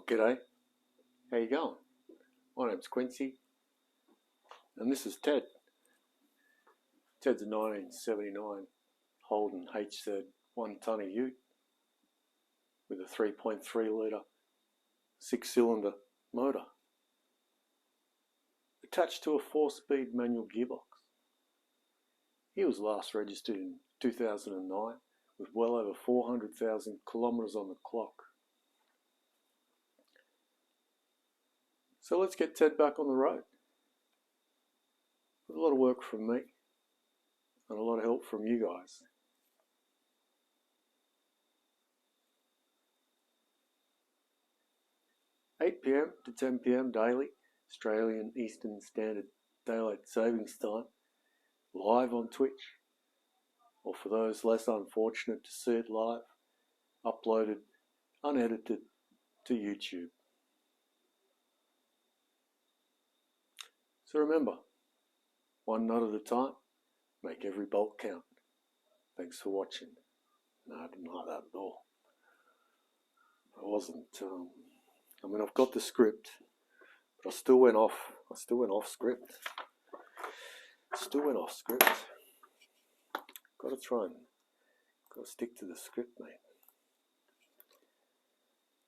G'day, how you going? My name's Quincy, and this is Ted. Ted's a 1979 Holden HZ 1-tonner ute with a 3.3 litre 6-cylinder motor attached to a 4-speed manual gearbox. He was last registered in 2009 with well over 400,000 kilometres on the clock. So let's get Ted back on the road. With a lot of work from me and a lot of help from you guys. (8 p.m. to 10 p.m. daily, Australian Eastern Standard Daylight Savings Time, live on Twitch, or for those less unfortunate to see it live, uploaded unedited to YouTube. So remember, one nut at a time, make every bolt count. Thanks for watching. No, I didn't like that at all. I wasn't, I've got the script, but I still went off script. Gotta stick to the script, mate.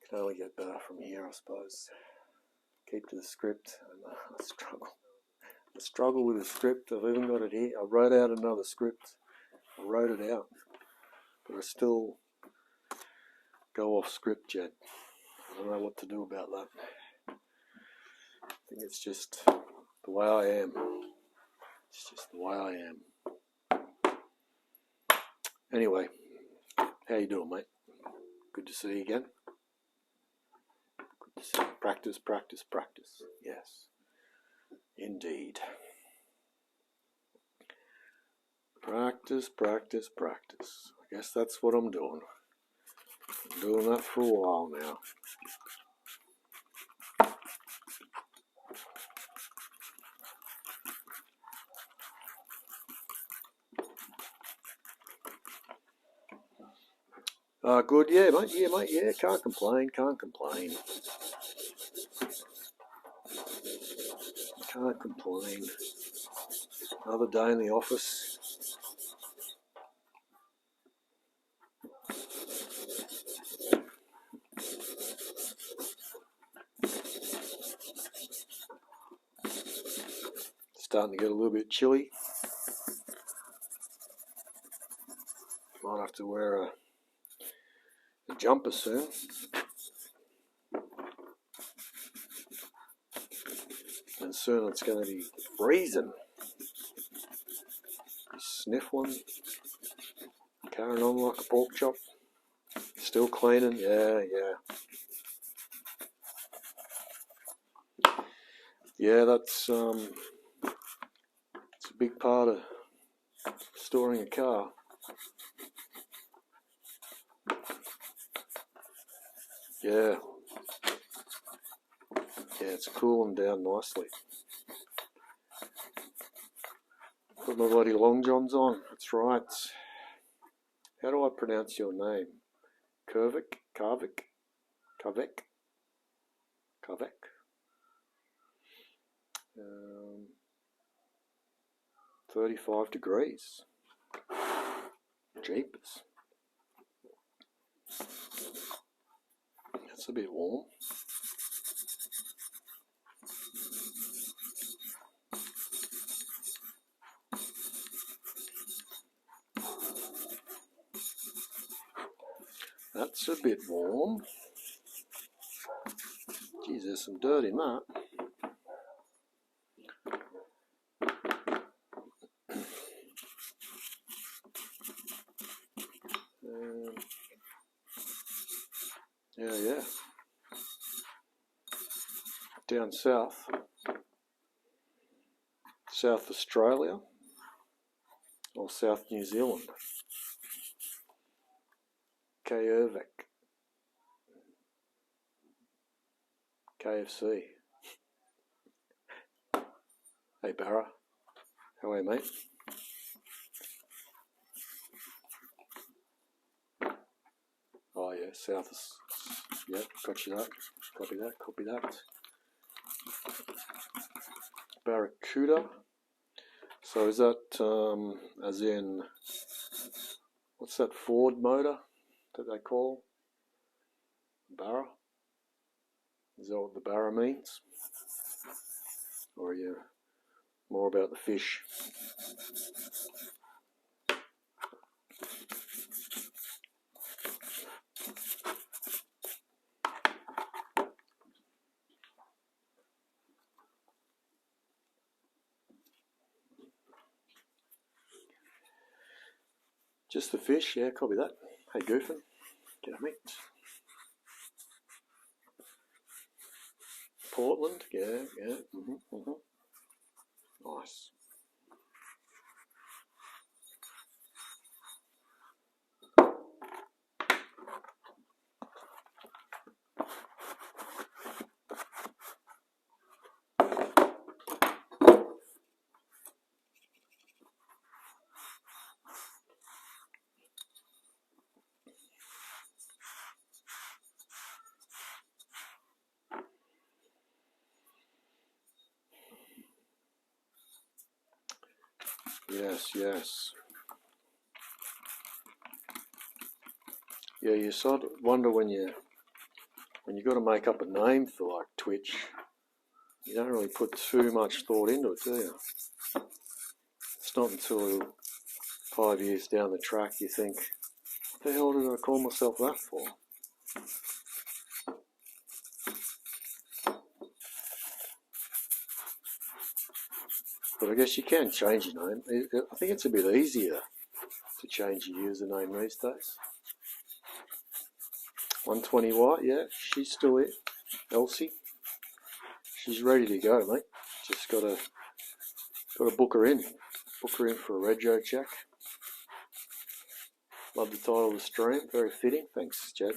Can only get better from here, I suppose. Keep to the script, and I struggle with the script. I've even got it here. I wrote out another script. I wrote it out, but I still go off script yet. I don't know what to do about that. I think it's just the way I am. It's just the way I am. Anyway, how you doing, mate? Good to see you again. Good to see you. Practice. Yes. Indeed. Practice. I guess that's what I'm doing. I'm doing that for a while now. Good, yeah, mate, yeah, can't complain. Another day in the office. Starting to get a little bit chilly. Might have to wear a jumper soon. And soon it's going to be freezing. Sniffling. Carrying on like a pork chop. Still cleaning, yeah. Yeah, that's it's a big part of storing a car. Yeah, it's cooling down nicely. Put my bloody long johns on, that's right. How do I pronounce your name? Karvik? 35 degrees. Jeepers. That's a bit warm. That's a bit warm. Geez, there's some dirt in that. Yeah. Down south Australia or South New Zealand. Karvik. KFC. Hey Barra, how are you, mate? Oh yeah. Yeah, south of, yeah, got you that. Copy that, copy that. Barracuda. So is that as in, what's that Ford motor that they call Barra? Is that what the Barra means? Or are you more about the fish? Just the fish, yeah, copy that. Hey, Goofin, get a mate. Portland, yeah, yeah, nice. Yes, yes. Yeah, you sort of wonder when you got to make up a name for like Twitch. You don't really put too much thought into it, do you? It's not until 5 years down the track you think, what the hell did I call myself that for? But I guess you can change your name. I think it's a bit easier to change your username these days. 120 White, yeah, she's still here. Elsie, she's ready to go, mate. Just gotta book her in. Book her in for a rego check. Love the title of the stream, very fitting. Thanks, Jed.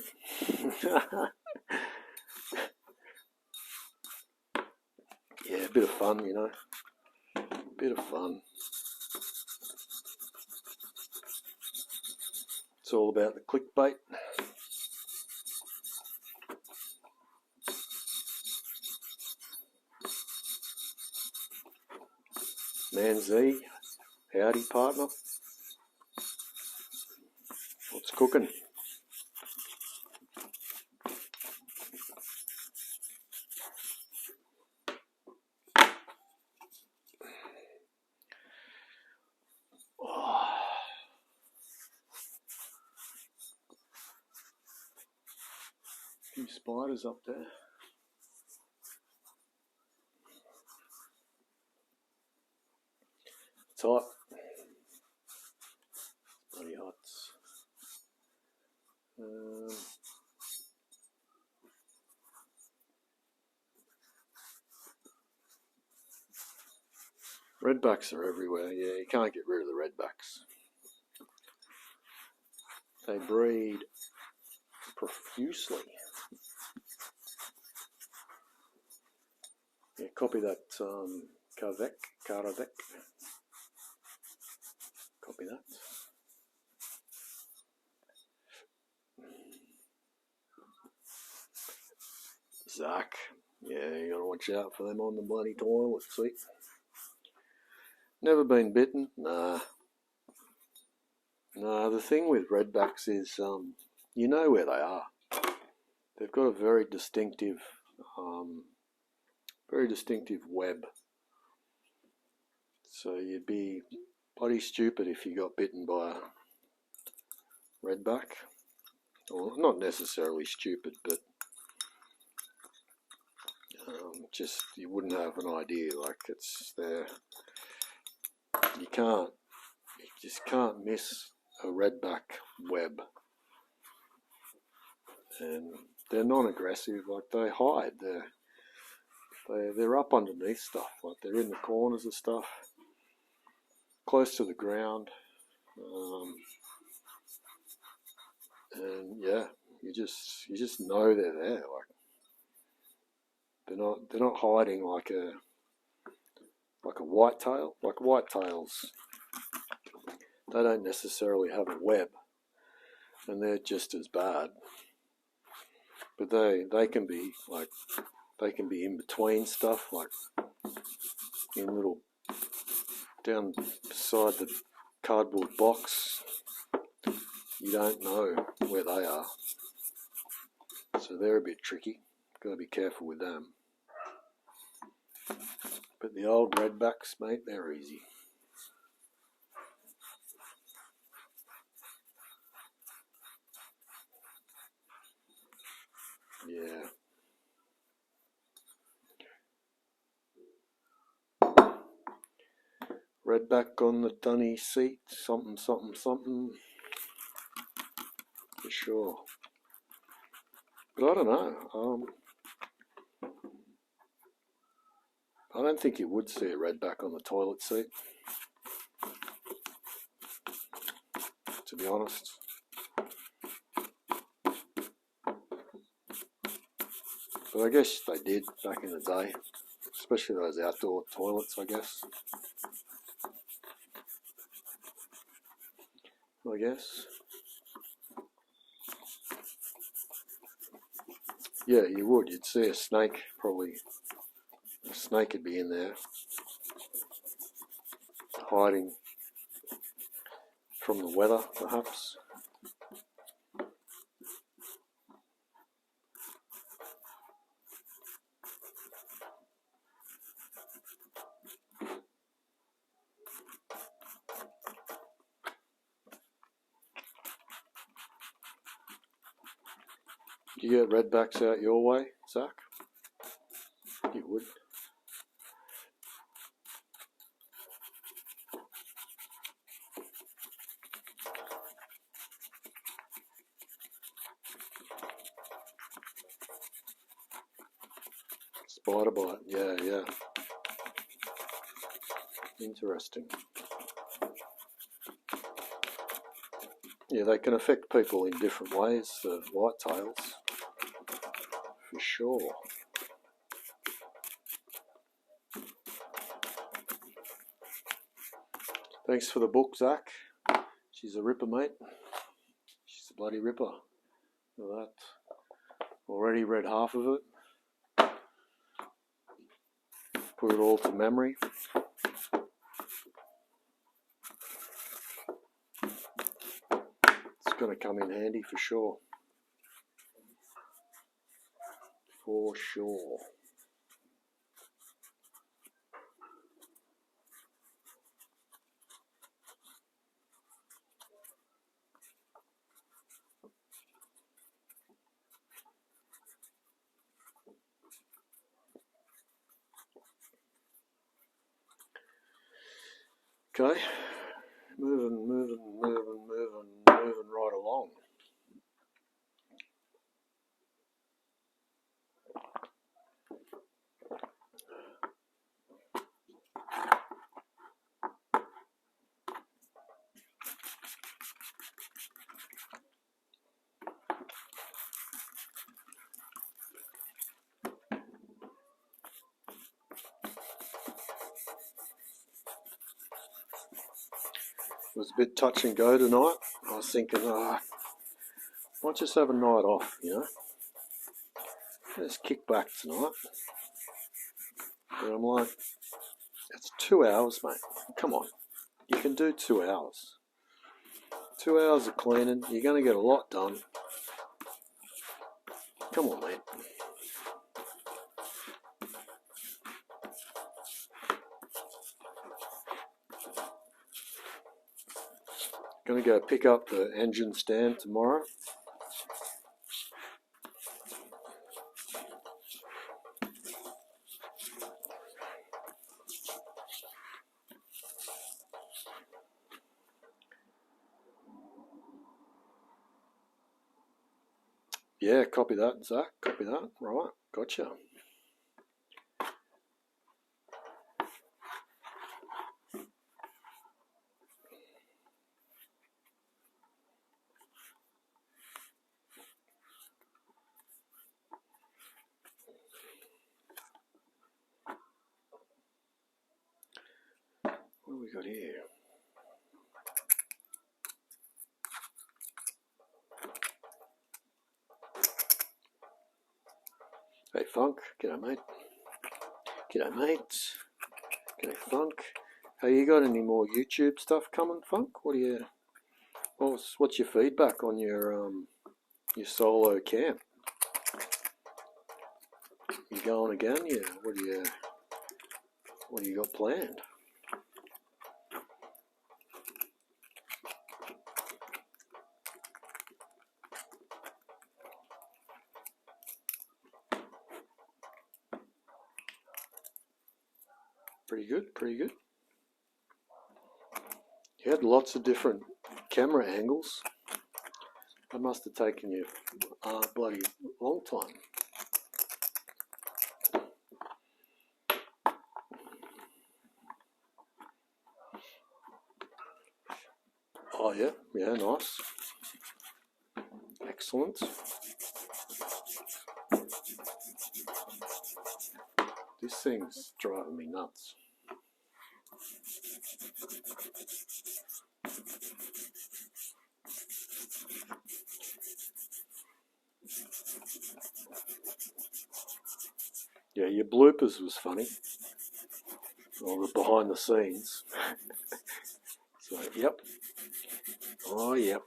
Yeah, a bit of fun, you know. Bit of fun. It's all about the clickbait. Man Z, howdy partner. What's cooking? Oh. A few spiders up there. It's hot. Bloody hot. Redbacks are everywhere. Yeah, you can't get rid of the redbacks. They breed profusely. Yeah, copy that Karavec. Copy that. Zach. Yeah, you gotta watch out for them on the bloody toilet seat. Never been bitten? Nah. Nah, the thing with redbacks is, you know where they are. They've got a very distinctive web. So you'd be bloody stupid if you got bitten by a redback. Well, not necessarily stupid, but just you wouldn't have an idea. Like it's there. You just can't miss a redback web. And they're non-aggressive. Like they hide. They're up underneath stuff. Like they're in the corners of stuff, close to the ground. And yeah, you just know they're there. Like they're not hiding like a whitetail. Like whitetails, they don't necessarily have a web, and they're just as bad. but they can be like, they can be in between stuff, like in little, down beside the cardboard box. You don't know where they are, so they're a bit tricky. Got to be careful with them. But the old redbacks, mate, they're easy. Yeah. Redback on the dunny seat, something, something, something, for sure. But I don't know. I don't think you would see a redback on the toilet seat, to be honest. But I guess they did back in the day, especially those outdoor toilets, I guess. I guess. Yeah, you would. You'd see a snake, probably. A snake would be in there, hiding from the weather, perhaps. Do you get redbacks out your way, Zach? You would. Spider bite, yeah, yeah. Interesting. Yeah, they can affect people in different ways, the whitetails, for sure. Thanks for the book, Zach. She's a ripper, mate. She's a bloody ripper. Look at that. Already read half of it. Put it all to memory. It's going to come in handy for sure. For sure. Okay, moving right along. It was a bit touch and go tonight. I was thinking, might just have a night off, you know. Just kick back tonight. But I'm like, it's 2 hours, mate. Come on. You can do 2 hours. 2 hours of cleaning, you're going to get a lot done. Come on, mate. Going to go pick up the engine stand tomorrow. Yeah, copy that, Zach. Copy that. Right, gotcha. What have we got here? Hey Funk, g'day mate. G'day mate. G'day Funk. Hey, you got any more YouTube stuff coming, Funk? What's your feedback on your solo camp? You going again? Yeah. What do you got planned? Pretty good, pretty good. You had lots of different camera angles. That must have taken you a bloody long time. Oh yeah, yeah, nice. Excellent. This thing's driving me nuts. Yeah, your bloopers was funny. Or the behind the scenes. So, yep. Oh, yep.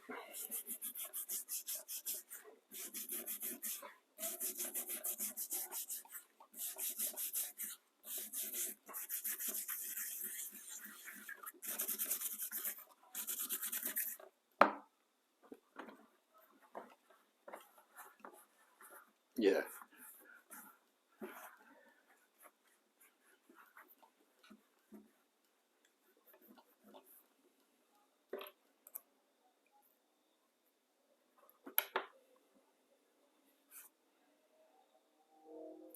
Yeah.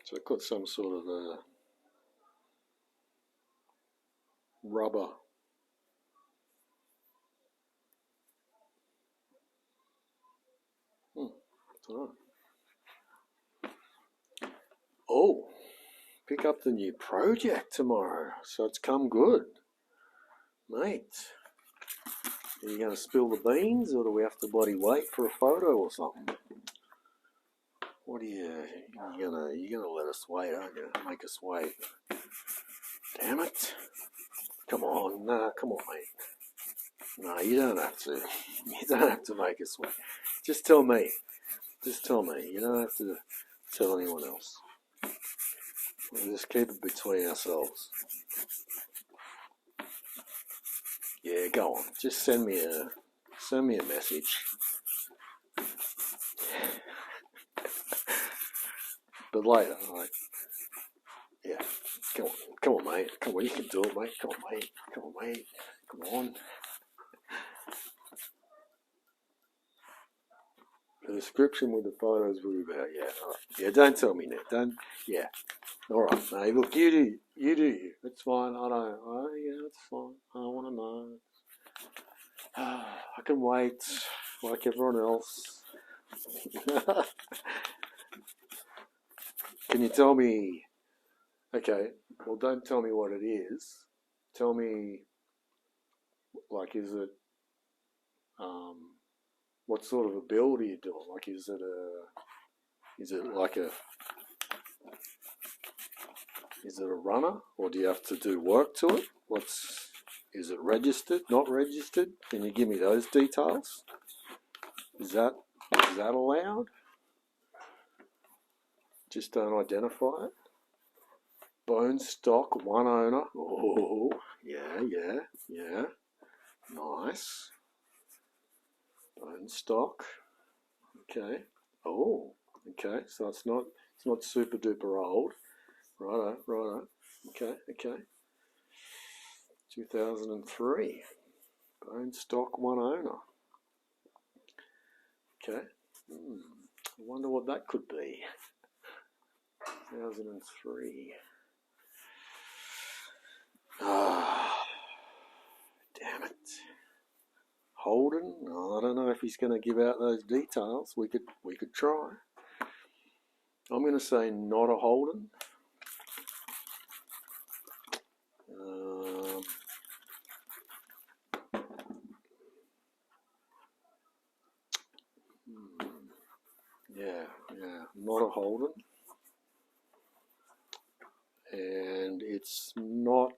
So I've got some sort of a rubber. Don't know. Oh, pick up the new project tomorrow. So it's come good. Mate, are you going to spill the beans or do we have to bloody wait for a photo or something? What are you gonna let us wait, aren't you? Make us wait. Damn it. Come on, come on, mate. No, you don't have to. You don't have to make us wait. Just tell me. Just tell me. You don't have to tell anyone else. We'll just keep it between ourselves. Yeah, go on. Just send me a message. But later, like, yeah. Come on, mate. Come on, you can do it, mate. Come on, mate. Come on, mate. Come on. The description with the photos will be about, yeah. All right. Yeah, don't tell me that. Don't, yeah. All right, mate. Look, you do you. It's fine. Yeah, it's fine. I don't want to know. I can wait like everyone else. Can you tell me? Okay, well, don't tell me what it is. Tell me, like, is it, what sort of a build are you doing? Like, is it like is it a runner, or do you have to do work to it? Is it registered, not registered? Can you give me those details? Is that allowed? Just don't identify it. Bone stock, one owner. Oh, yeah. Nice. Bone stock. Okay. Oh, okay. So it's not super duper old. Righto. Okay. 2003. Bone stock, one owner. Okay. I wonder what that could be. 2003. Ah, damn it. Holden? Oh, I don't know if he's going to give out those details. We could try. I'm going to say not a Holden. Yeah, not a Holden. and it's not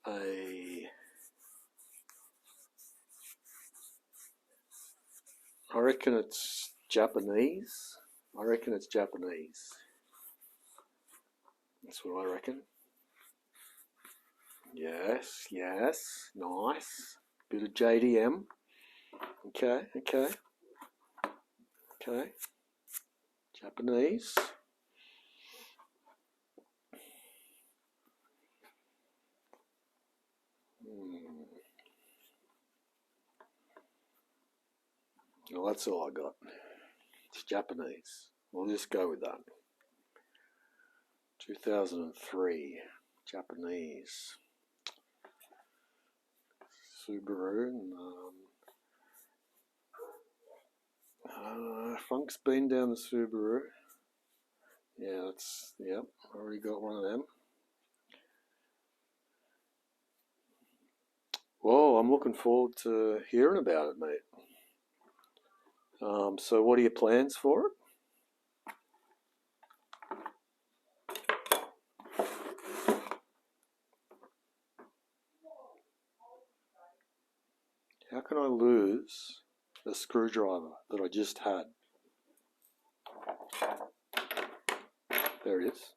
a, I reckon it's Japanese. I reckon it's Japanese. That's what I reckon. Yes, yes, nice. Bit of JDM. Okay, okay, okay. Japanese. Well, that's all I got. It's Japanese. We'll just go with that. 2003, Japanese. Subaru. And, Funk's been down the Subaru. Yeah, that's, yep, already got one of them. Well, I'm looking forward to hearing about it, mate. So what are your plans for it? How can I lose a screwdriver that I just had? There it is.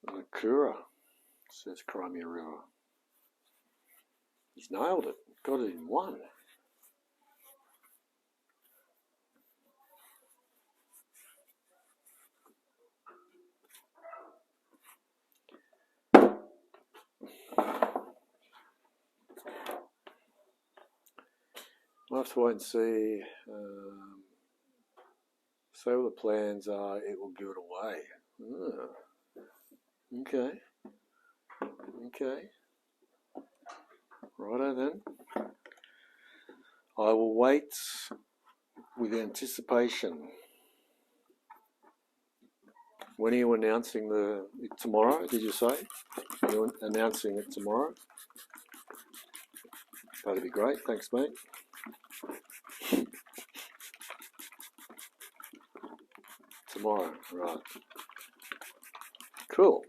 Nakura, says Crimea River. He's nailed it. Got it in one. We'll have to wait and see. Say what the plans are, it will give it away. Okay. Okay. Righto then. I will wait with anticipation. When are you announcing it tomorrow, did you say? You're announcing it tomorrow? That'd be great, thanks mate. Tomorrow, right. Cool.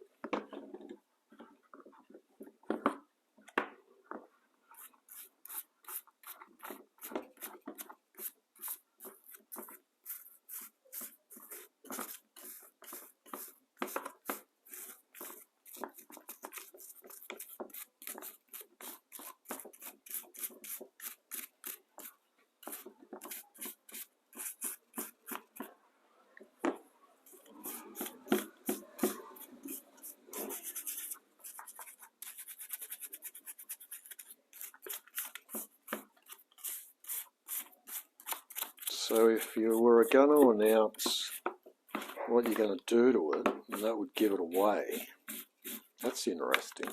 So if you were going to announce what you're going to do to it, and that would give it away, that's interesting.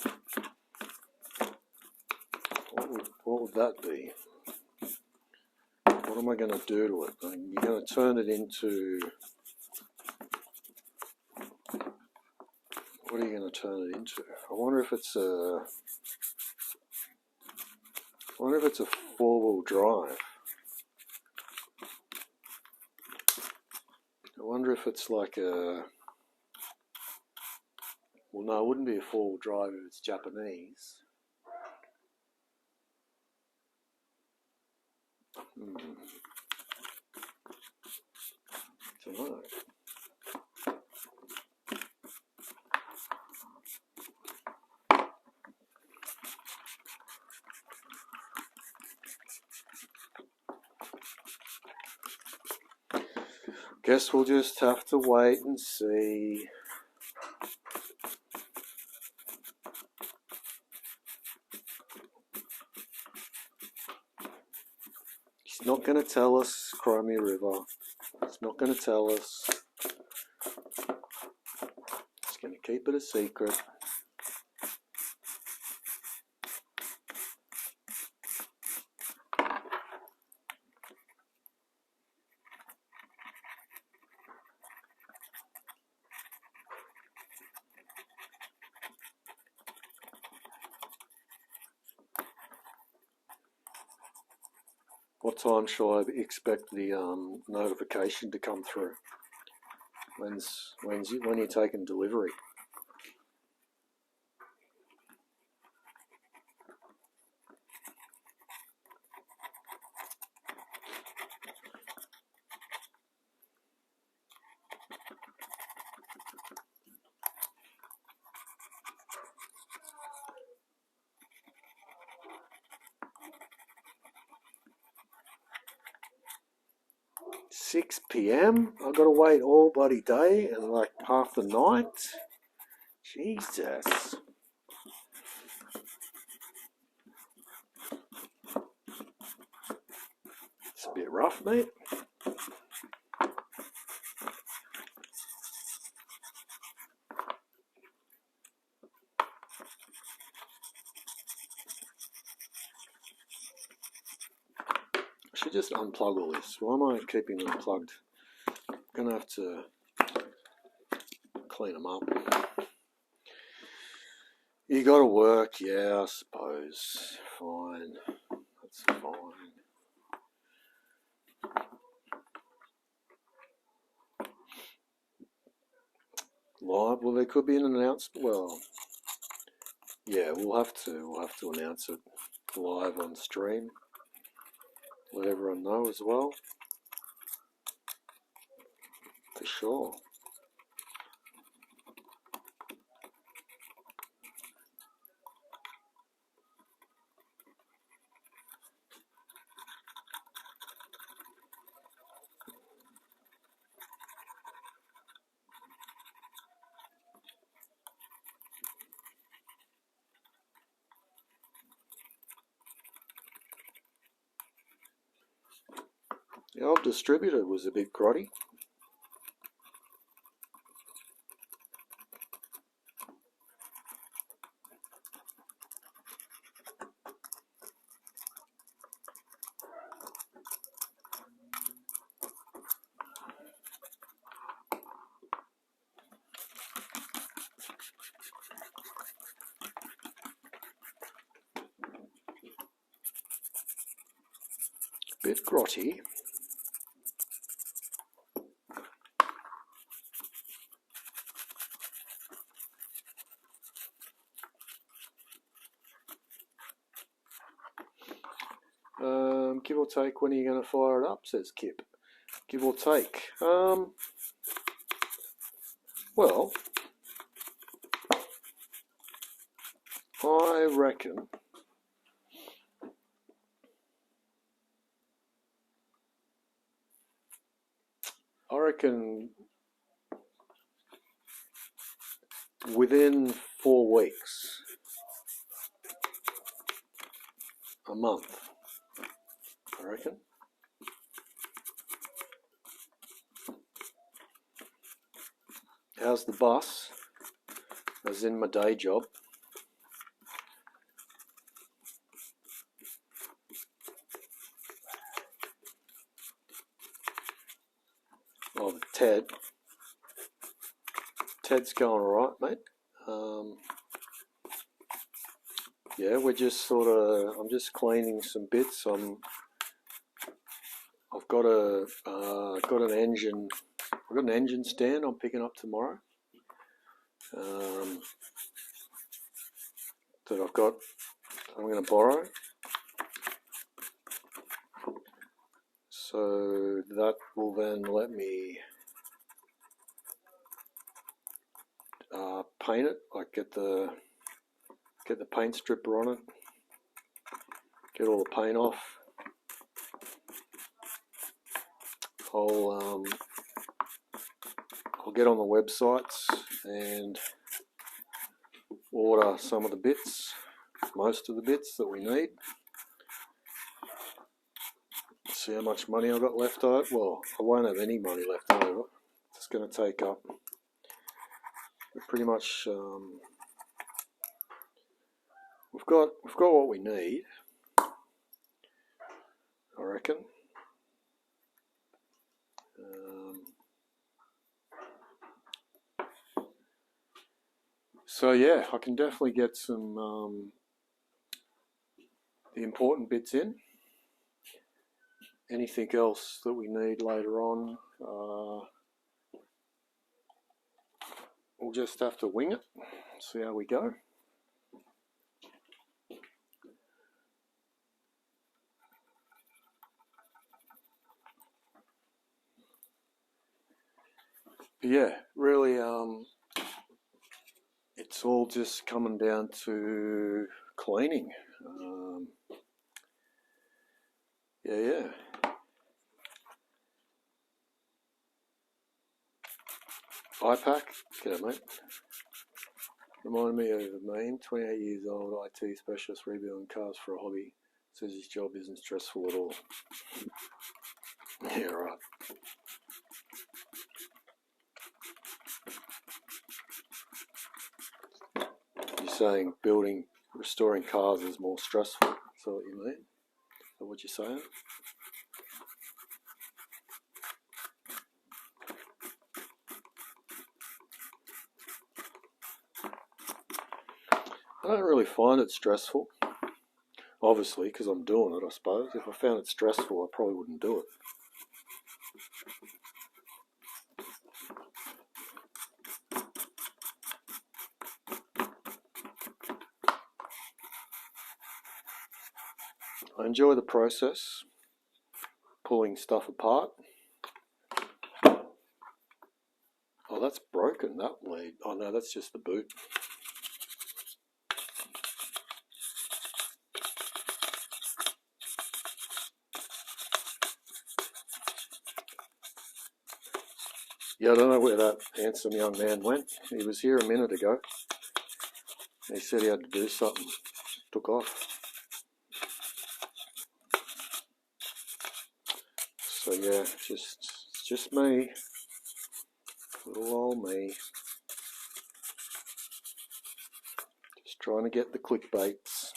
What would that be? What am I going to do to it? You're going to turn it into... What are you going to turn it into? I wonder if it's a... I wonder if it's a four-wheel drive. I wonder if it's like a... Well, no, it wouldn't be a four-wheel drive if it's Japanese. Don't know. Guess we'll just have to wait and see. He's not going to tell us, Crimea River. He's not going to tell us. He's going to keep it a secret. What time shall I expect the notification to come through? When you're taking delivery? Six PM? I've got to wait all bloody day and like half the night? Jesus. It's a bit rough, mate. I should just unplug all this. Why am I keeping them plugged? I'm going to have to clean them up. You got to work, yeah, I suppose. Fine. That's fine. Live? Well, there could be an announcement. Well, yeah, we'll have to announce it live on stream. Let everyone know as well. For sure. The old distributor was a bit grotty. Bit grotty. Give or take, when are you going to fire it up, says Kip. Give or take. Well, I reckon within 4 weeks, a month, I reckon. How's the bus? As in my day job. Oh, Ted's going alright, mate. Yeah, we're just I'm just cleaning some bits. I've got an engine. I've got an engine stand I'm picking up tomorrow. That I'm going to borrow. So that will then let me paint it. Like get the paint stripper on it. Get all the paint off. I'll get on the websites and order some of the bits, most of the bits that we need. See how much money I've got left over. Well, I won't have any money left over. It's going to take up pretty much. We've got what we need, I reckon. So yeah, I can definitely get some the important bits in. anything else that we need later on, we'll just have to wing it, see how we go. Yeah, really, it's all just coming down to cleaning. Yeah. iPack, g'day mate. Reminded me of a meme, 28 years old, IT specialist rebuilding cars for a hobby. Says his job isn't stressful at all. Yeah, right. You're saying restoring cars is more stressful? Is that what you mean? Is that what you're saying? I don't really find it stressful. Obviously, because I'm doing it, I suppose. If I found it stressful, I probably wouldn't do it. I enjoy the process, pulling stuff apart. Oh, that's broken, that lead. Oh no, that's just the boot. Yeah, I don't know where that handsome young man went. He was here a minute ago. He said he had to do something. Took off. So yeah, it's just me. Little old me. Just trying to get the clickbaits.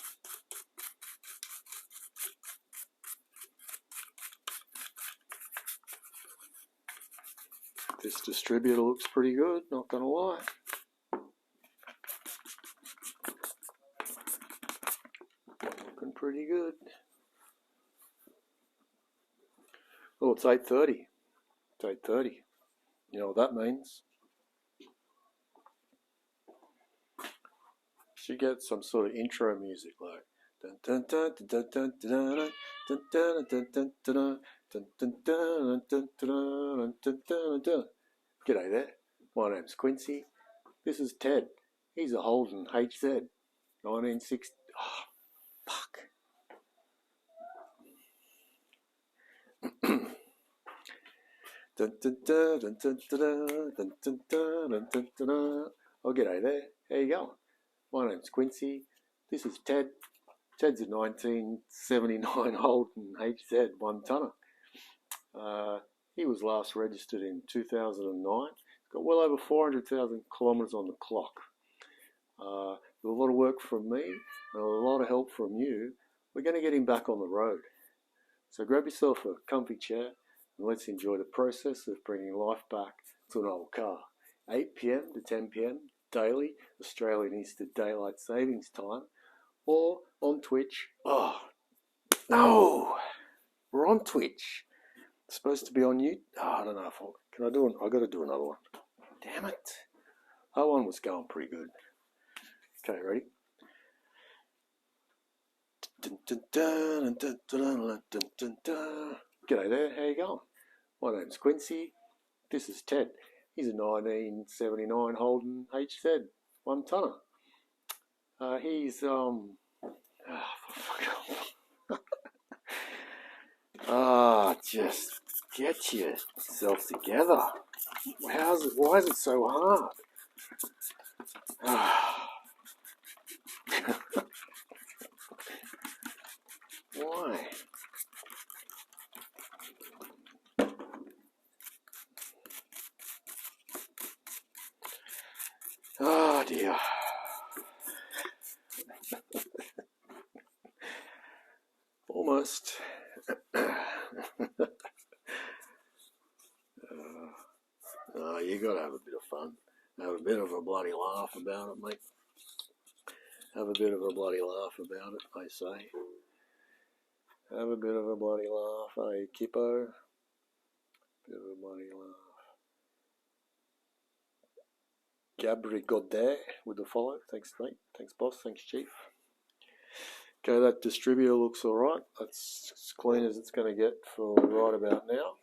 This distributor looks pretty good, not gonna lie. Looking pretty good. Oh, it's 8:30. It's 8:30. You know what that means? Should get some sort of intro music like dun dun dun dun dun dun dun dun dun dun dun dun dun dun dun dun dun dun. G'day there. My name's Quincy. This is Ted. He's a Holden HZ 1960. Oh, fuck. Dun dun dun dun dun dun dun dun dun dun dun. Oh, g'day there. How you going? My name's Quincy. This is Ted. Ted's a 1979 Holden HZ 1-tonner. He was last registered in 2009. Got well over 400,000 kilometres on the clock. With a lot of work from me and a lot of help from you, we're going to get him back on the road. So grab yourself a comfy chair and let's enjoy the process of bringing life back to an old car. 8 p.m. to 10 p.m. daily, Australian Eastern Daylight Savings Time, or on Twitch. Oh, no! We're on Twitch. It's supposed to be on YouTube. Oh, I don't know if can I do it? I got to do another one. Damn it! That one was going pretty good. Okay, ready? G'day there. How you going? My name's Quincy. This is Ted. He's a 1979 Holden HZ 1-tonner. He's just get yourself together. Why is it so hard? Why? Oh dear. Almost. You gotta have a bit of fun. Have a bit of a bloody laugh about it, mate. Have a bit of a bloody laugh about it, I say. Have a bit of a bloody laugh, eh, Kippo? Bit of a bloody laugh. Gabri Godet with the follow. Thanks, mate. Thanks, boss. Thanks, chief. Okay, that distributor looks all right. That's as clean as it's going to get for right about now.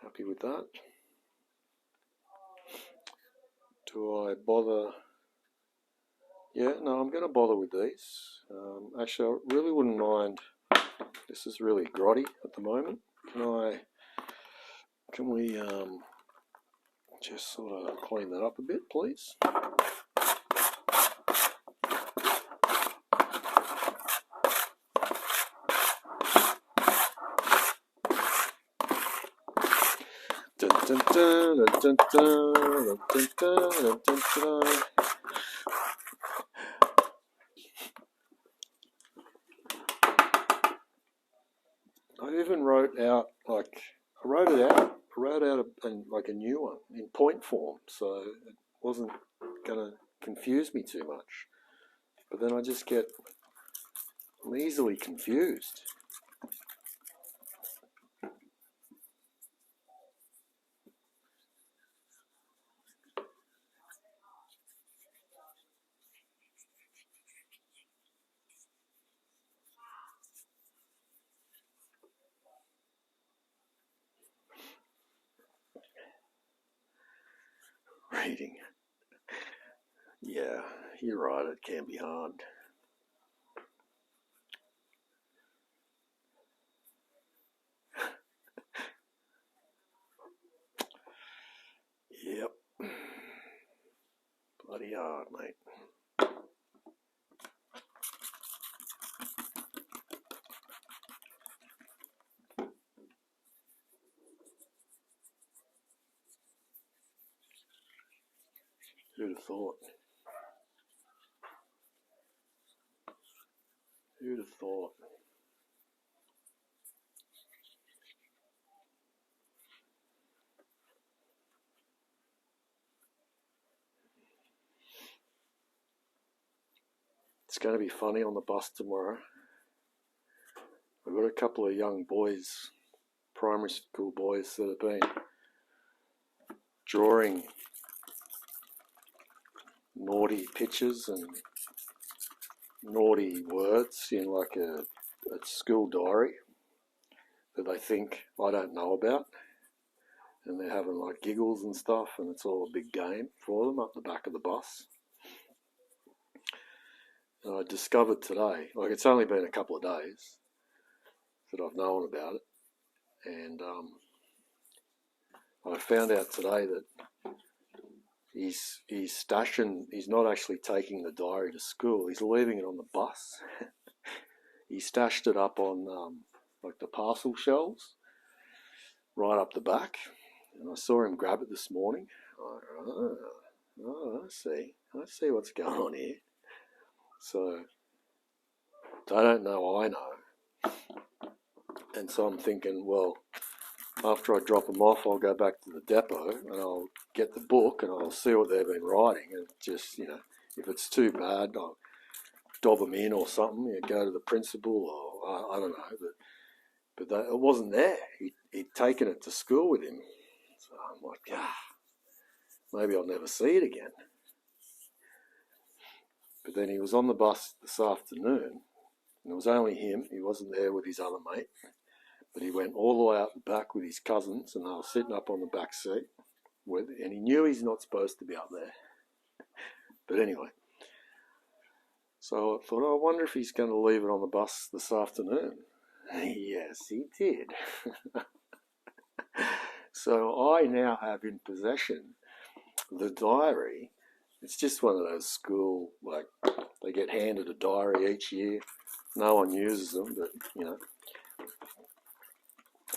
Happy with that. Do I bother? Yeah, no, I'm going to bother with these. Actually, I really wouldn't mind. This is really grotty at the moment. Can we just sort of clean that up a bit, please? Dun, dun, dun, dun, dun, dun, dun, dun. I even wrote out a new one in point form, so it wasn't gonna confuse me too much. But then I'm easily confused. Reading. Yeah, you're right, it can be hard. Yep. Bloody hard, mate. Who'd have thought? Who'd have thought? It's going to be funny on the bus tomorrow. We've got a couple of young boys, primary school boys, that have been drawing naughty pictures and naughty words in like a school diary that they think I don't know about, and they're having like giggles and stuff, and it's all a big game for them up the back of the bus. And I discovered today, like it's only been a couple of days that I've known about it, and I found out today that he's not actually taking the diary to school, he's leaving it on the bus. He stashed it up on like the parcel shelves right up the back, and I saw him grab it this morning. I see what's going on here. So I don't know, I know. And so I'm thinking, well, after I drop them off, I'll go back to the depot and I'll get the book and I'll see what they've been writing. And just, if it's too bad, I'll dob them in or something, go to the principal, or I don't know. But it wasn't there. He'd taken it to school with him. So I'm like, maybe I'll never see it again. But then he was on the bus this afternoon, and it was only him. He wasn't there with his other mate. But he went all the way out the back with his cousins, and they were sitting up on the back seat. And he knew he's not supposed to be up there. But anyway, so I thought, I wonder if he's going to leave it on the bus this afternoon. Yes, he did. So I now have in possession the diary. It's just one of those school, like, they get handed a diary each year. No one uses them, but,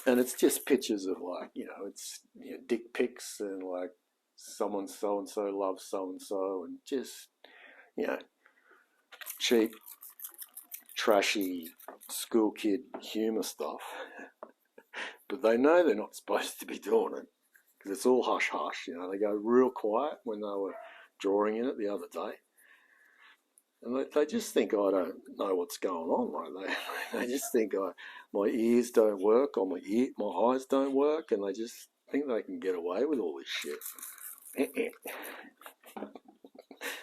and it's just pictures of, like, it's dick pics and, like, someone so-and-so loves so-and-so, and just, cheap, trashy school kid humour stuff. But they know they're not supposed to be doing it because it's all hush-hush. They go real quiet when they were drawing in it the other day. And they just think I don't know what's going on. Like they just think my ears don't work or my eyes don't work, and they just think they can get away with all this shit.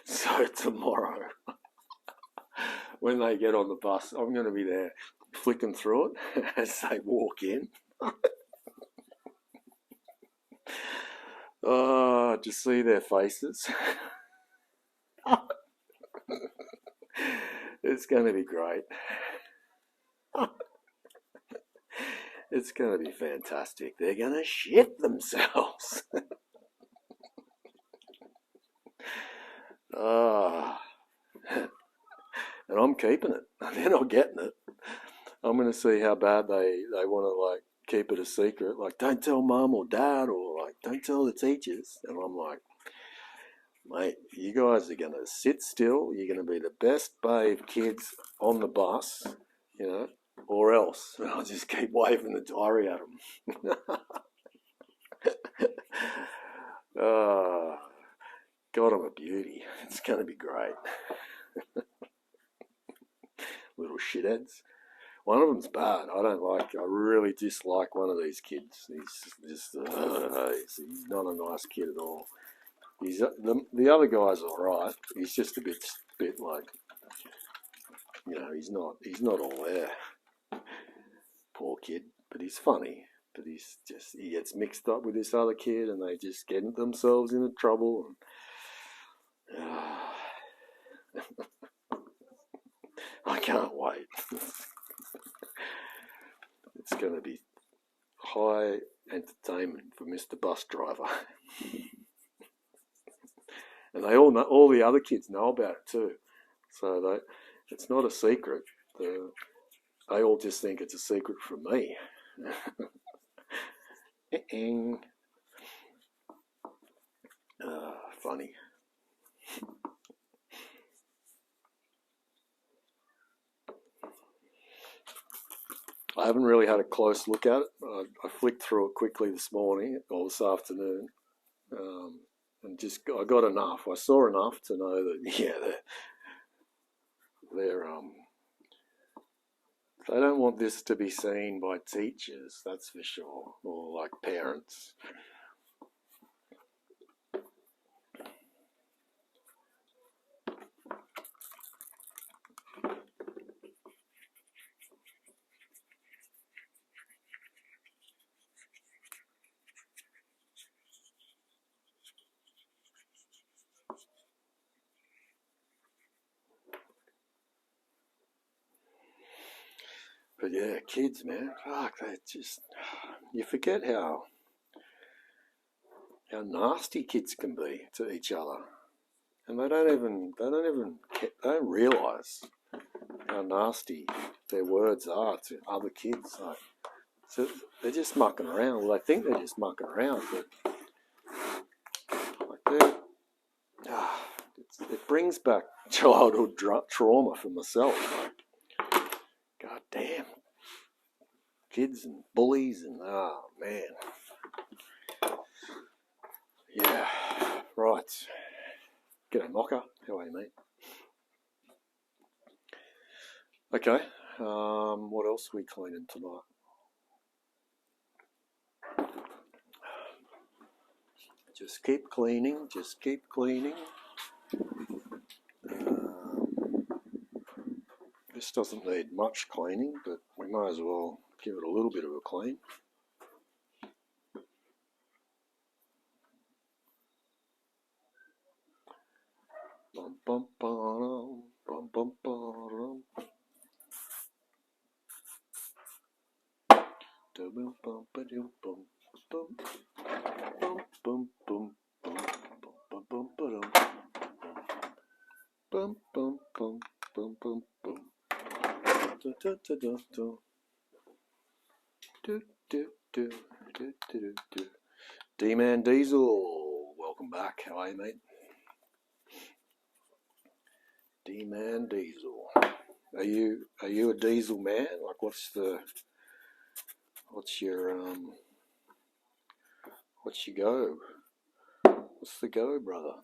So tomorrow, when they get on the bus, I'm going to be there flicking through it as they walk in. Oh, just see their faces. It's going to be great. It's going to be fantastic. They're going to shit themselves. And I'm keeping it. They're not getting it. I'm going to see how bad they want to like keep it a secret. Like, don't tell mum or dad, or like, don't tell the teachers. And I'm like, mate, you guys are going to sit still. You're going to be the best behaved kids on the bus, you know, or else. And I'll just keep waving the diary at them. God, I'm a beauty. It's going to be great. Little shitheads. One of them's bad. I really dislike one of these kids. He's not a nice kid at all. The other guy's all right. He's just a bit like, you know, he's not all there. Poor kid, but he's funny. But he gets mixed up with this other kid, and they just get themselves into trouble. And, I can't wait. It's going to be high entertainment for Mr. Bus Driver. And they all know, all the other kids know about it too. So it's not a secret. They all just think it's a secret from me. Funny. I haven't really had a close look at it. I flicked through it quickly this morning or this afternoon, and I got enough. I saw enough to know that they don't want this to be seen by teachers, that's for sure, or like parents. But yeah, kids, man, fuck, you forget how nasty kids can be to each other, and they don't realise how nasty their words are to other kids. Like, so they're just mucking around. Well, they think they're just mucking around, but like it brings back childhood trauma for myself. Like, God damn. Kids and bullies and, oh, man. Yeah, right. G'day, Mocha. How are you, mate? Okay, what else are we cleaning tonight? Just keep cleaning, This doesn't need much cleaning, but we might as well give it a little bit of a clean. Bum, bum, bum, bum, bum, bum. Bum, bum, bum, bum, bum, bum, bum, bum, bum, bum, bum, bum, bum, bum, bum, bum, bum. Do, do, do, do, do. Do, do, do, do, do, do. D-Man Diesel, welcome back. How are you, mate? D-Man Diesel. Are you a diesel man? Like, what's your go? What's the go, brother?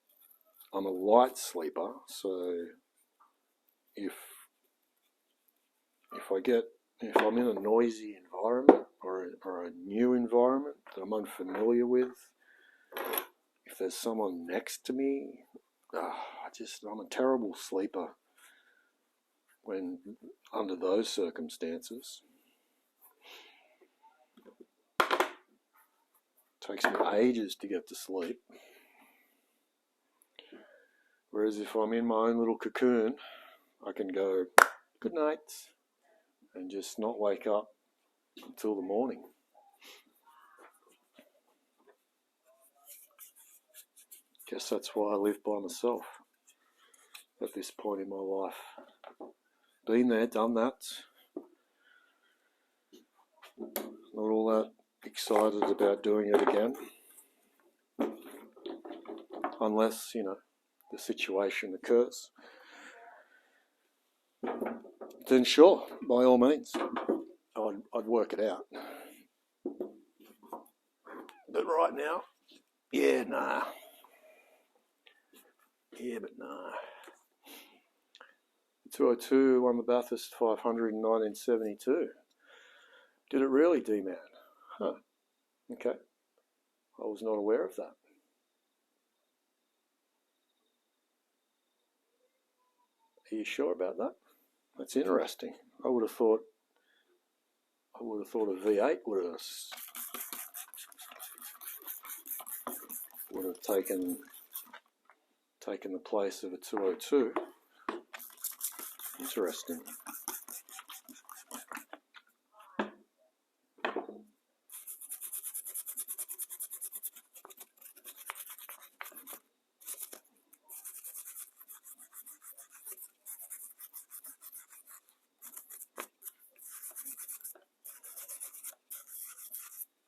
I'm a light sleeper, so if I'm in a noisy environment or a new environment that I'm unfamiliar with, if there's someone next to me, I'm a terrible sleeper when under those circumstances. It takes me ages to get to sleep. Whereas if I'm in my own little cocoon, I can go, good night, and just not wake up until the morning. Guess that's why I live by myself at this point in my life. Been there, done that. Not all that excited about doing it again. Unless, the situation occurs. Then sure, by all means, I'd work it out. But right now, nah. Yeah, but nah. 202 won the Bathurst 500 in 1972. Did it really, D-Man? Huh. Okay. I was not aware of that. Are you sure about that? That's interesting. I would have thought a V8 would have taken the place of a 202. Interesting.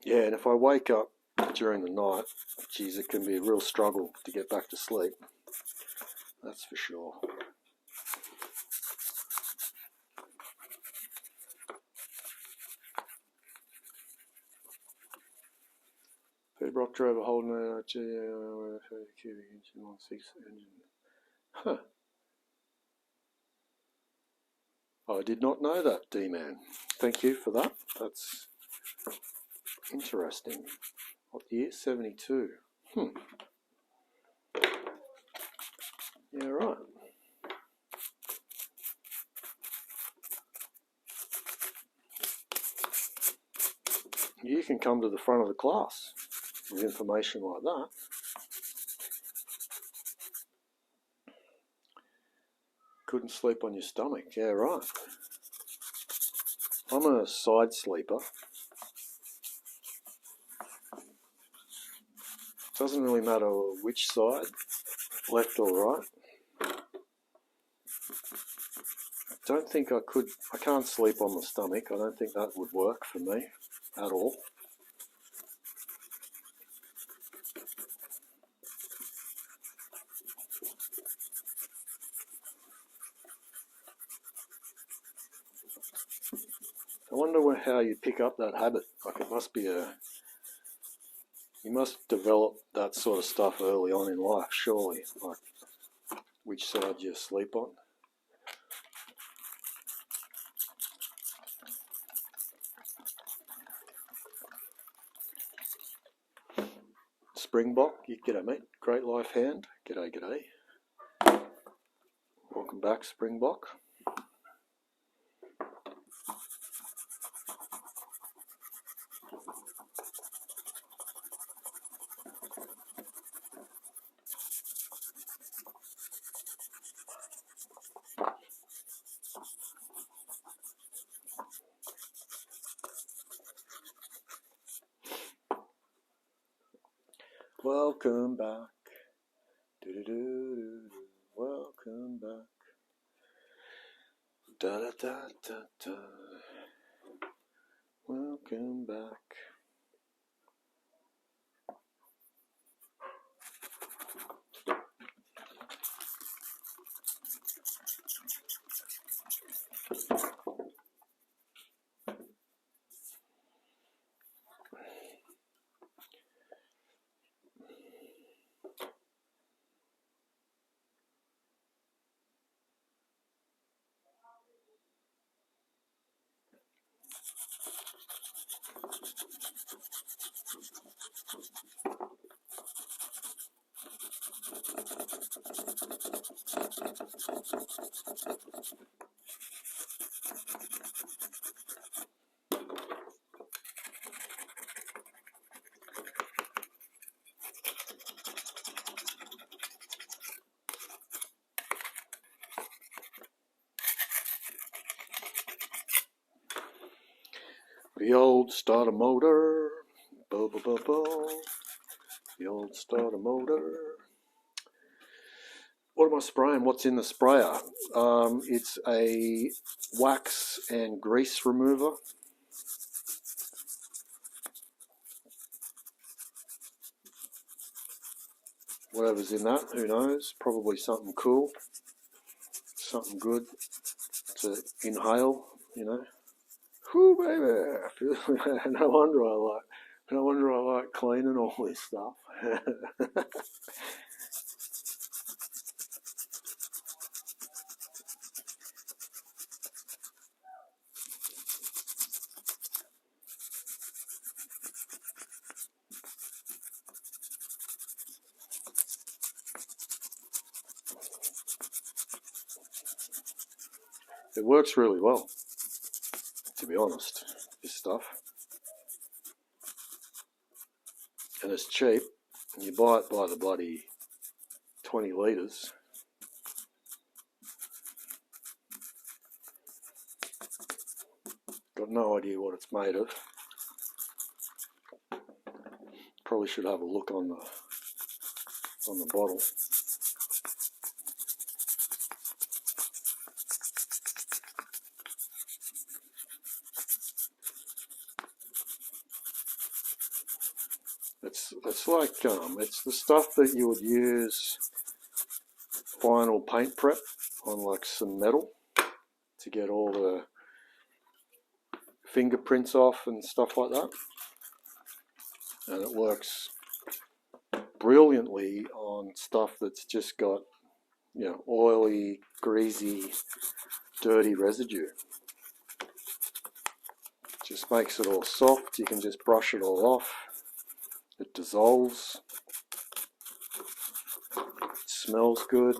Yeah, and if I wake up during the night, geez, it can be a real struggle to get back to sleep. That's for sure. Brock drove a Holden cubic engine 1.6 engine. Huh. I did not know that, D-Man. Thank you for that. That's interesting. What year? 72. Yeah, right. You can come to the front of the class with information like that. Couldn't sleep on your stomach. Yeah, right. I'm a side sleeper. Doesn't really matter which side, left or right. Don't think I can't sleep on the stomach. I don't think that would work for me at all. I wonder how you pick up that habit. Like it must be you must develop that sort of stuff early on in life, surely. Like which side you sleep on. Springbok, g'day mate. Great life hand. G'day. Welcome back, Springbok. Welcome back. Welcome back. Da. Welcome back. The old starter motor. Bo, bo, bo, bo. The old starter motor. What am I spraying? What's in the sprayer? It's a wax and grease remover. Whatever's in that, who knows? Probably something cool, something good to inhale, you know. Whew, baby. No wonder I like cleaning all this stuff. It works really well, to be honest, this stuff. And it's cheap, and you buy it by the bloody 20 litres. Got no idea what it's made of. Probably should have a look on the bottle. It's like it's the stuff that you would use final paint prep on, like some metal, to get all the fingerprints off and stuff like that. And it works brilliantly on stuff that's just got, you know, oily, greasy, dirty residue. Just makes it all soft. You can just brush it all off. It dissolves. It smells good.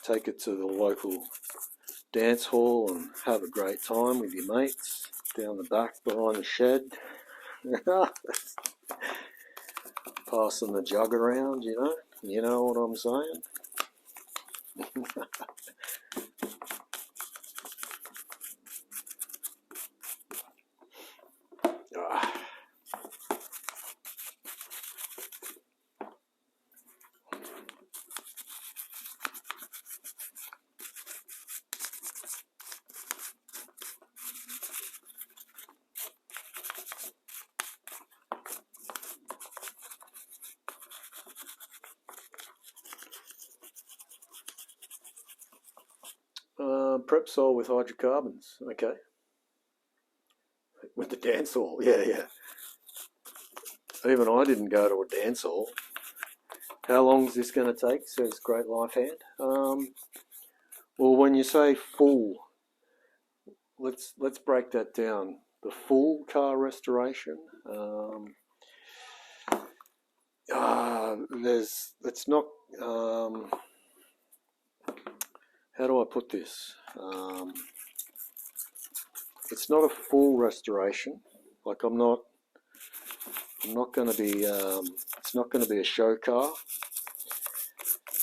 Take it to the local dance hall and have a great time with your mates down the back behind the shed. Passing the jug around, you know what I'm saying. Prepsol with hydrocarbons, okay. With the dance hall, yeah. Even I didn't go to a dance hall. How long is this going to take, says Great Life Hand? Well, when you say full, let's break that down. The full car restoration, it's not, how do I put this? It's not a full restoration. Like I'm not going to be. It's not going to be a show car.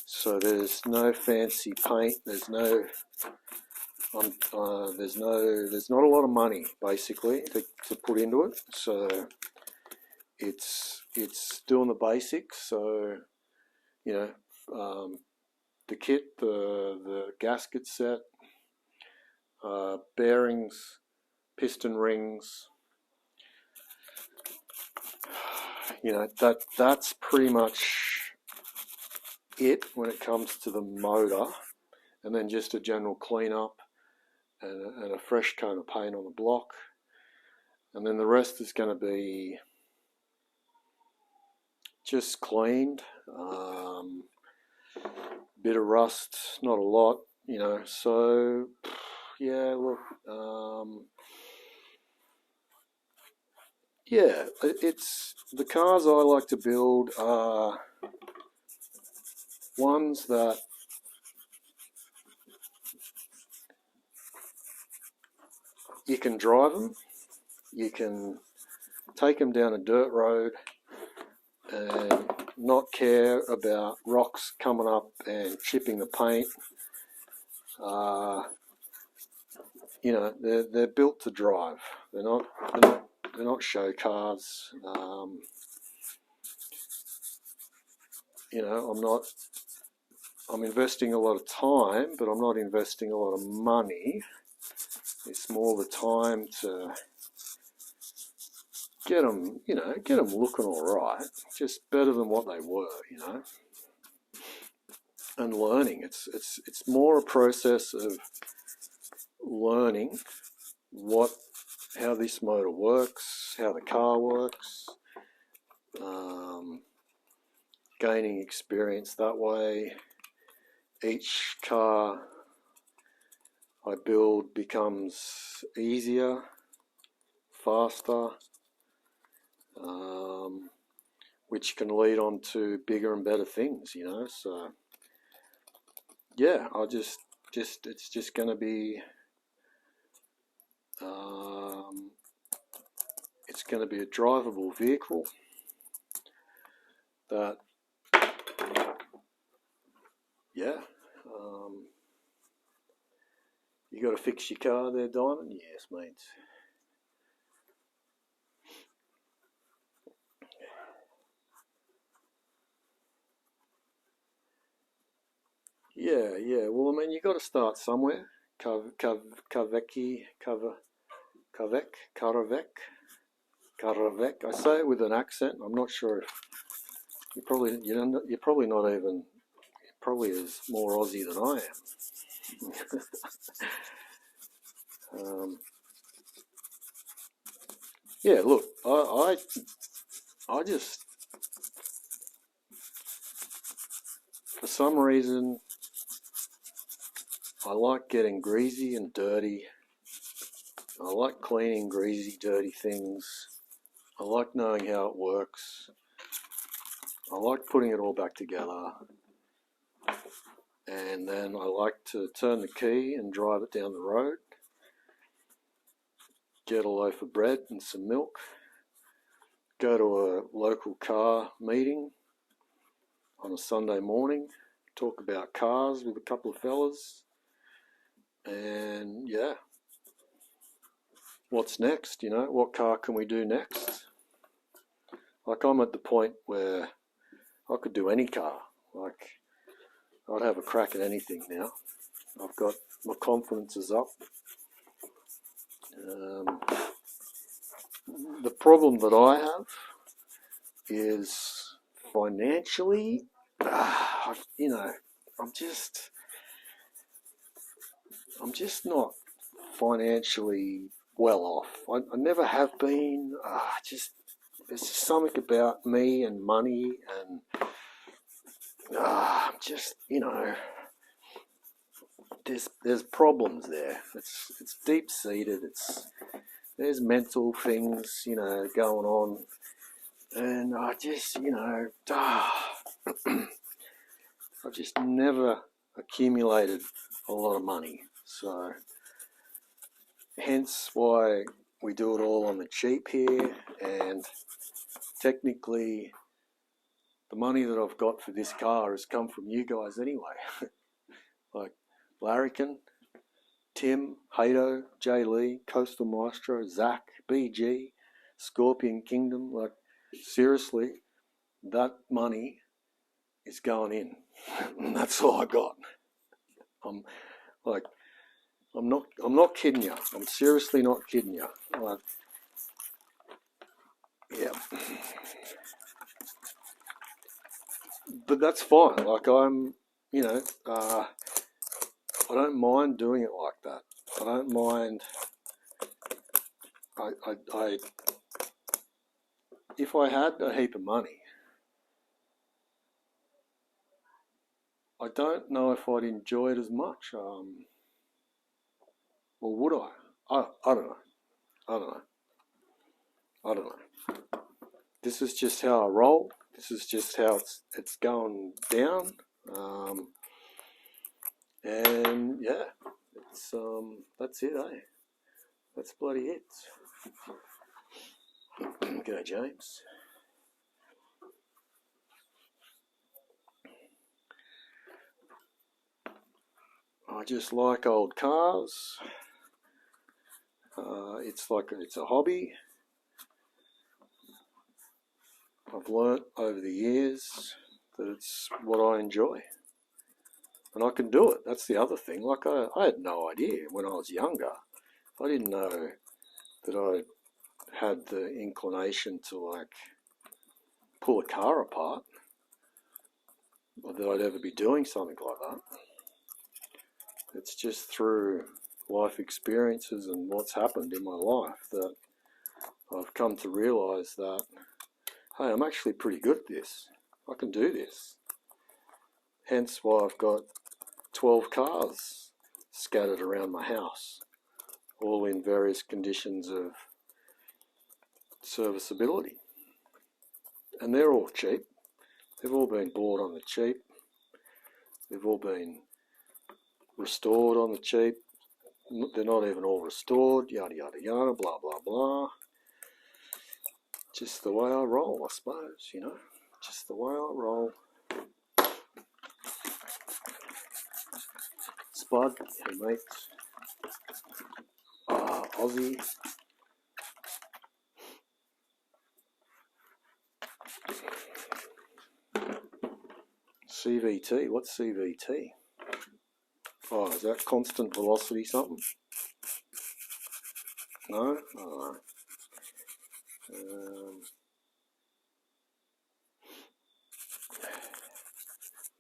So there's no fancy paint. There's no. There's not a lot of money basically to put into it. So it's doing the basics. So you know. The kit, the gasket set, bearings, piston rings, you know, that's pretty much it when it comes to the motor, and then just a general cleanup and a fresh coat of paint on the block, and then the rest is going to be just cleaned. Bit of rust, not a lot, you know. So yeah, look, yeah, it's the cars I like to build are ones that you can drive them, you can take them down a dirt road and not care about rocks coming up and chipping the paint. you know, they're built to drive. They're not show cars. You know, I'm investing a lot of time, but I'm not investing a lot of money. It's more the time to get them, you know, get them looking all right, just better than what they were, you know. And learning, it's more a process of learning how this motor works, how the car works, gaining experience that way. Each car I build becomes easier, faster, which can lead on to bigger and better things, you know. So yeah, it's just going to be, it's going to be a drivable vehicle that, yeah, you got to fix your car there, Diamond? Yes, mate. Yeah. Well, I mean, you got to start somewhere. Karavek. I say it with an accent. I'm not sure if you're probably not even, probably is more Aussie than I am. Yeah, look, I just, for some reason, I like getting greasy and dirty. I like cleaning greasy, dirty things. I like knowing how it works. I like putting it all back together. And then I like to turn the key and drive it down the road. Get a loaf of bread and some milk. Go to a local car meeting on a Sunday morning. Talk about cars with a couple of fellas. And yeah, what's next? You know, what car can we do next? Like, I'm at the point where I could do any car. Like, I'd have a crack at anything now. I've got, my confidence is up. The problem that I have is financially, you know, I'm just not financially well off. I never have been. There's just something about me and money, and just, you know, there's problems there. It's deep seated. There's mental things, you know, going on, and I just, you know, I've just never accumulated a lot of money. So hence why we do it all on the cheap here, and technically the money that I've got for this car has come from you guys anyway. Like Larrikin, Tim, Hato, Jay Lee, Coastal Maestro, Zach, BG, Scorpion Kingdom. Like, seriously, that money is going in. And that's all I got. I'm not kidding you. I'm seriously not kidding you. Like, yeah. But that's fine. Like, I'm, you know, I don't mind doing it like that. I don't mind. I if I had a heap of money, I don't know if I'd enjoy it as much. Or would I? I don't know. I don't know. This is just how I roll. This is just how it's going down. And yeah, it's that's it, eh? That's bloody it. G'day, James. I just like old cars. it's a hobby. I've learnt over the years that it's what I enjoy, and I can do it. That's the other thing. Like I had no idea when I was younger. I didn't know that I had the inclination to like pull a car apart, or that I'd ever be doing something like that. It's just through life experiences and what's happened in my life that I've come to realise that, hey, I'm actually pretty good at this. I can do this. Hence why I've got 12 cars scattered around my house, all in various conditions of serviceability. And they're all cheap. They've all been bought on the cheap. They've all been restored on the cheap. They're not even all restored, yada, yada, yada, blah, blah, blah. Just the way I roll, I suppose, you know. Just the way I roll. Spud, hey mate. Aussie. CVT, what's CVT? Oh, is that constant velocity something? No? Oh.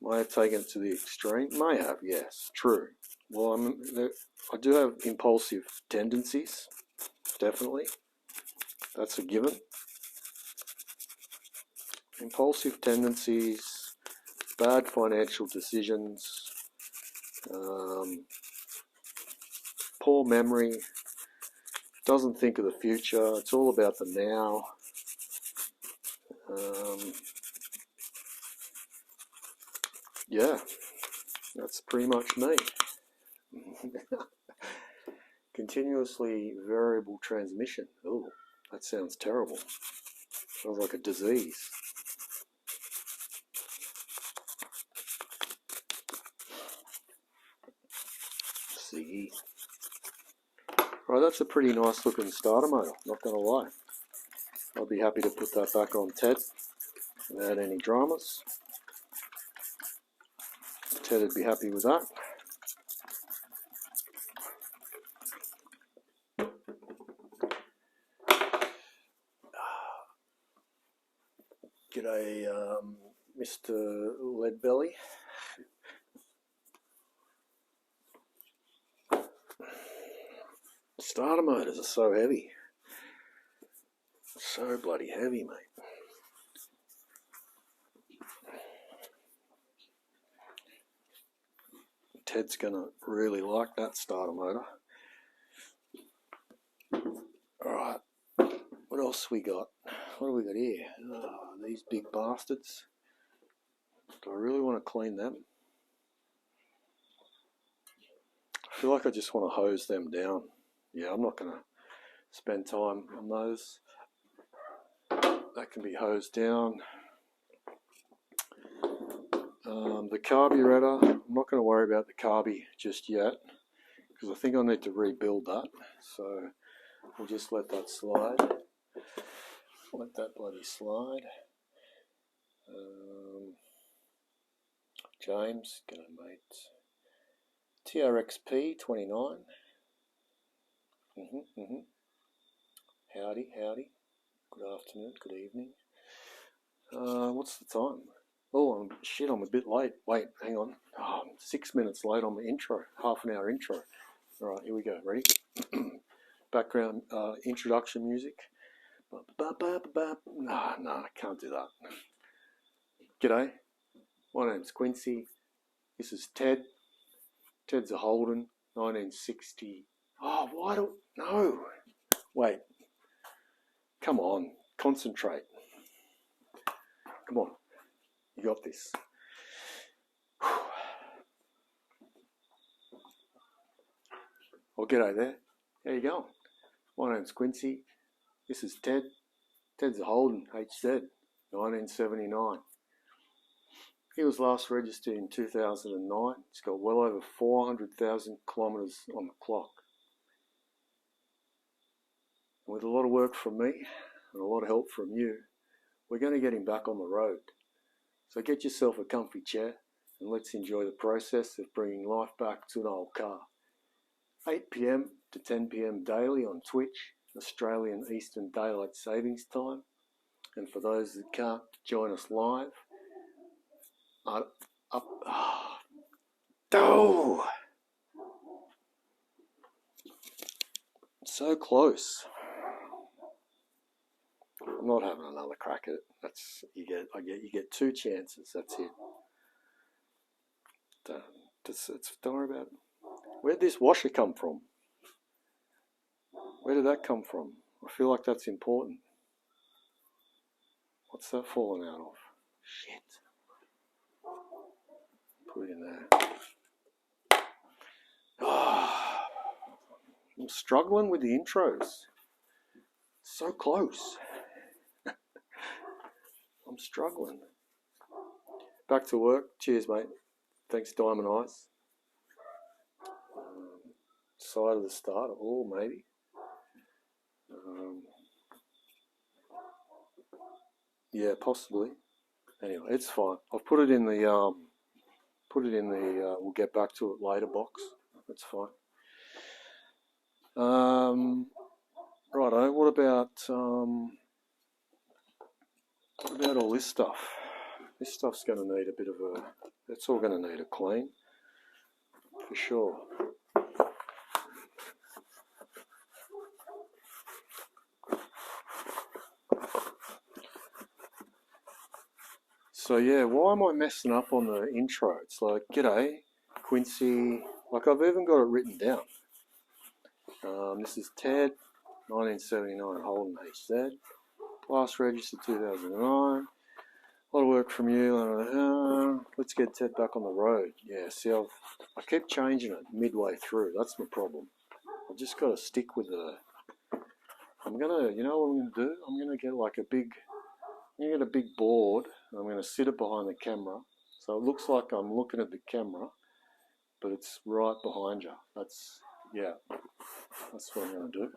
May have taken it to the extreme? May have, yes, true. Well, I do have impulsive tendencies, definitely. That's a given. Impulsive tendencies, bad financial decisions, poor memory, doesn't think of the future, it's all about the now. Yeah, that's pretty much me. Continuously variable transmission. Oh, that sounds terrible. Sounds like a disease. See. Right, that's a pretty nice looking starter motor, not going to lie. I'll be happy to put that back on Ted without any dramas. Ted would be happy with that. G'day, Mr. Leadbelly. Starter motors are so heavy. So bloody heavy, mate. Ted's going to really like that starter motor. Alright, what else we got? What do we got here? Oh, these big bastards. Do I really want to clean them? I feel like I just want to hose them down. Yeah, I'm not going to spend time on those. That can be hosed down. The carburetor, I'm not going to worry about the carby just yet, because I think I need to rebuild that. So we'll just let that slide. Let that bloody slide. James, g'day mate. TRXP 29. Howdy, howdy. Good afternoon, good evening. What's the time? Oh, I'm a bit late. Wait, hang on. Oh, I'm 6 minutes late on the intro. Half an hour intro. All right, here we go. Ready? Background introduction music. No, I can't do that. G'day. My name's Quincy. This is Ted. Ted's a Holden, 1960. Oh, why do... No. Wait. Come on. Concentrate. Come on. You got this. Well, g'day there. How you going? My name's Quincy. This is Ted. Ted's a Holden, HZ, 1979. He was last registered in 2009. He's got well over 400,000 kilometres on the clock. With a lot of work from me and a lot of help from you, we're going to get him back on the road. So get yourself a comfy chair and let's enjoy the process of bringing life back to an old car. 8 p.m. to 10 p.m. daily on Twitch, Australian Eastern Daylight Savings Time. And for those that can't join us live, so close. I'm not having another crack at it. You get 2 chances. That's it. Don't worry about it. Where'd this washer come from? Where did that come from? I feel like that's important. What's that falling out of? Shit. Put it in there. I'm struggling with the intros. So close. I'm struggling. Back to work. Cheers, mate. Thanks, Diamond Eyes. Side of the starter. Oh, maybe. Yeah, possibly. Anyway, it's fine. I've put it in the we'll get back to it later box. That's fine. Righto. What about all this stuff? This stuff's going to need a bit of a. It's all going to need a clean, for sure. So yeah, why am I messing up on the intro? It's like, g'day, Quincy. Like I've even got it written down. This is Ted, 1979 Holden HZ. Last registered 2009. A lot of work from you. Let's get Ted back on the road. Yeah, see, I keep changing it midway through. That's my problem. I've just got to stick with the. You know what I'm going to do? I'm going to get like a big board. I'm going to sit it behind the camera. So it looks like I'm looking at the camera, but it's right behind you. That's what I'm going to do.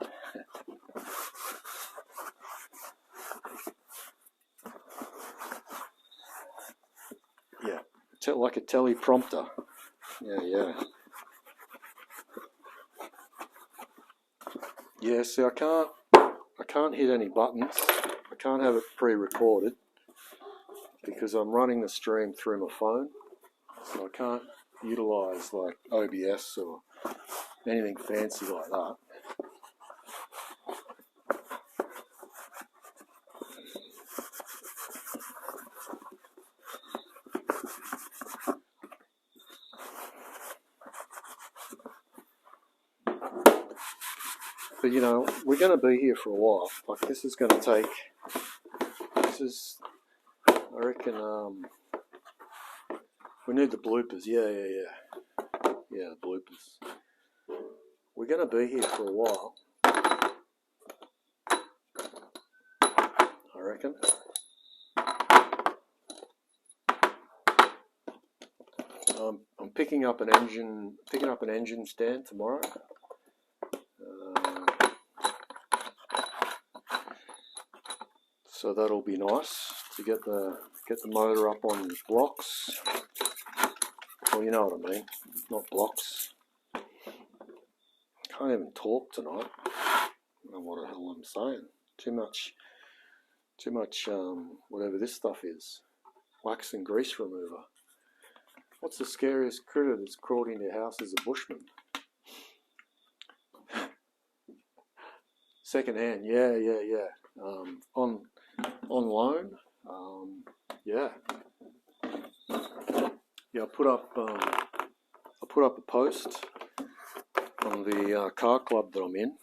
Yeah, like a teleprompter. Yeah. Yeah, see, I can't hit any buttons. I can't have it pre-recorded because I'm running the stream through my phone, so I can't utilise like OBS or anything fancy like that. But you know, we're going to be here for a while. Like this is going to take. I reckon. We need the bloopers. Yeah, the bloopers. We're going to be here for a while. I reckon. I'm picking up an engine stand tomorrow. So that'll be nice to get the motor up on blocks. Well, you know what I mean, not blocks. Can't even talk tonight. I don't know what the hell I'm saying. Too much. Whatever this stuff is, wax and grease remover. What's the scariest critter that's crawled into your house as a bushman? Second hand, yeah. On loan, yeah. I put up a post on the car club that I'm in,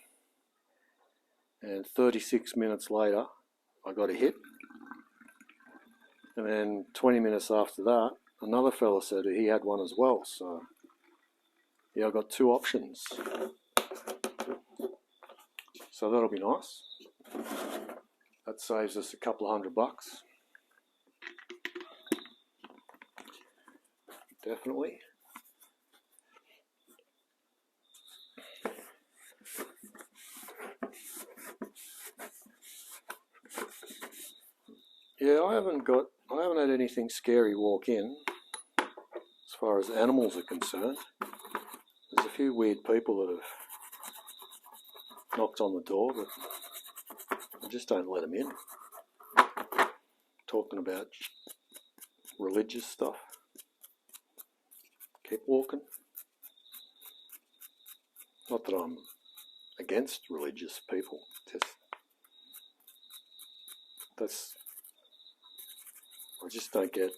and 36 minutes later, I got a hit, and then 20 minutes after that, another fella said he had one as well. So yeah, I got 2 options. So that'll be nice. That saves us a couple of $100. Definitely. Yeah, I haven't had anything scary walk in as far as animals are concerned. There's a few weird people that have knocked on the door, but I just don't let them in. Talking about religious stuff. Keep walking. Not that I'm against religious people, I just don't get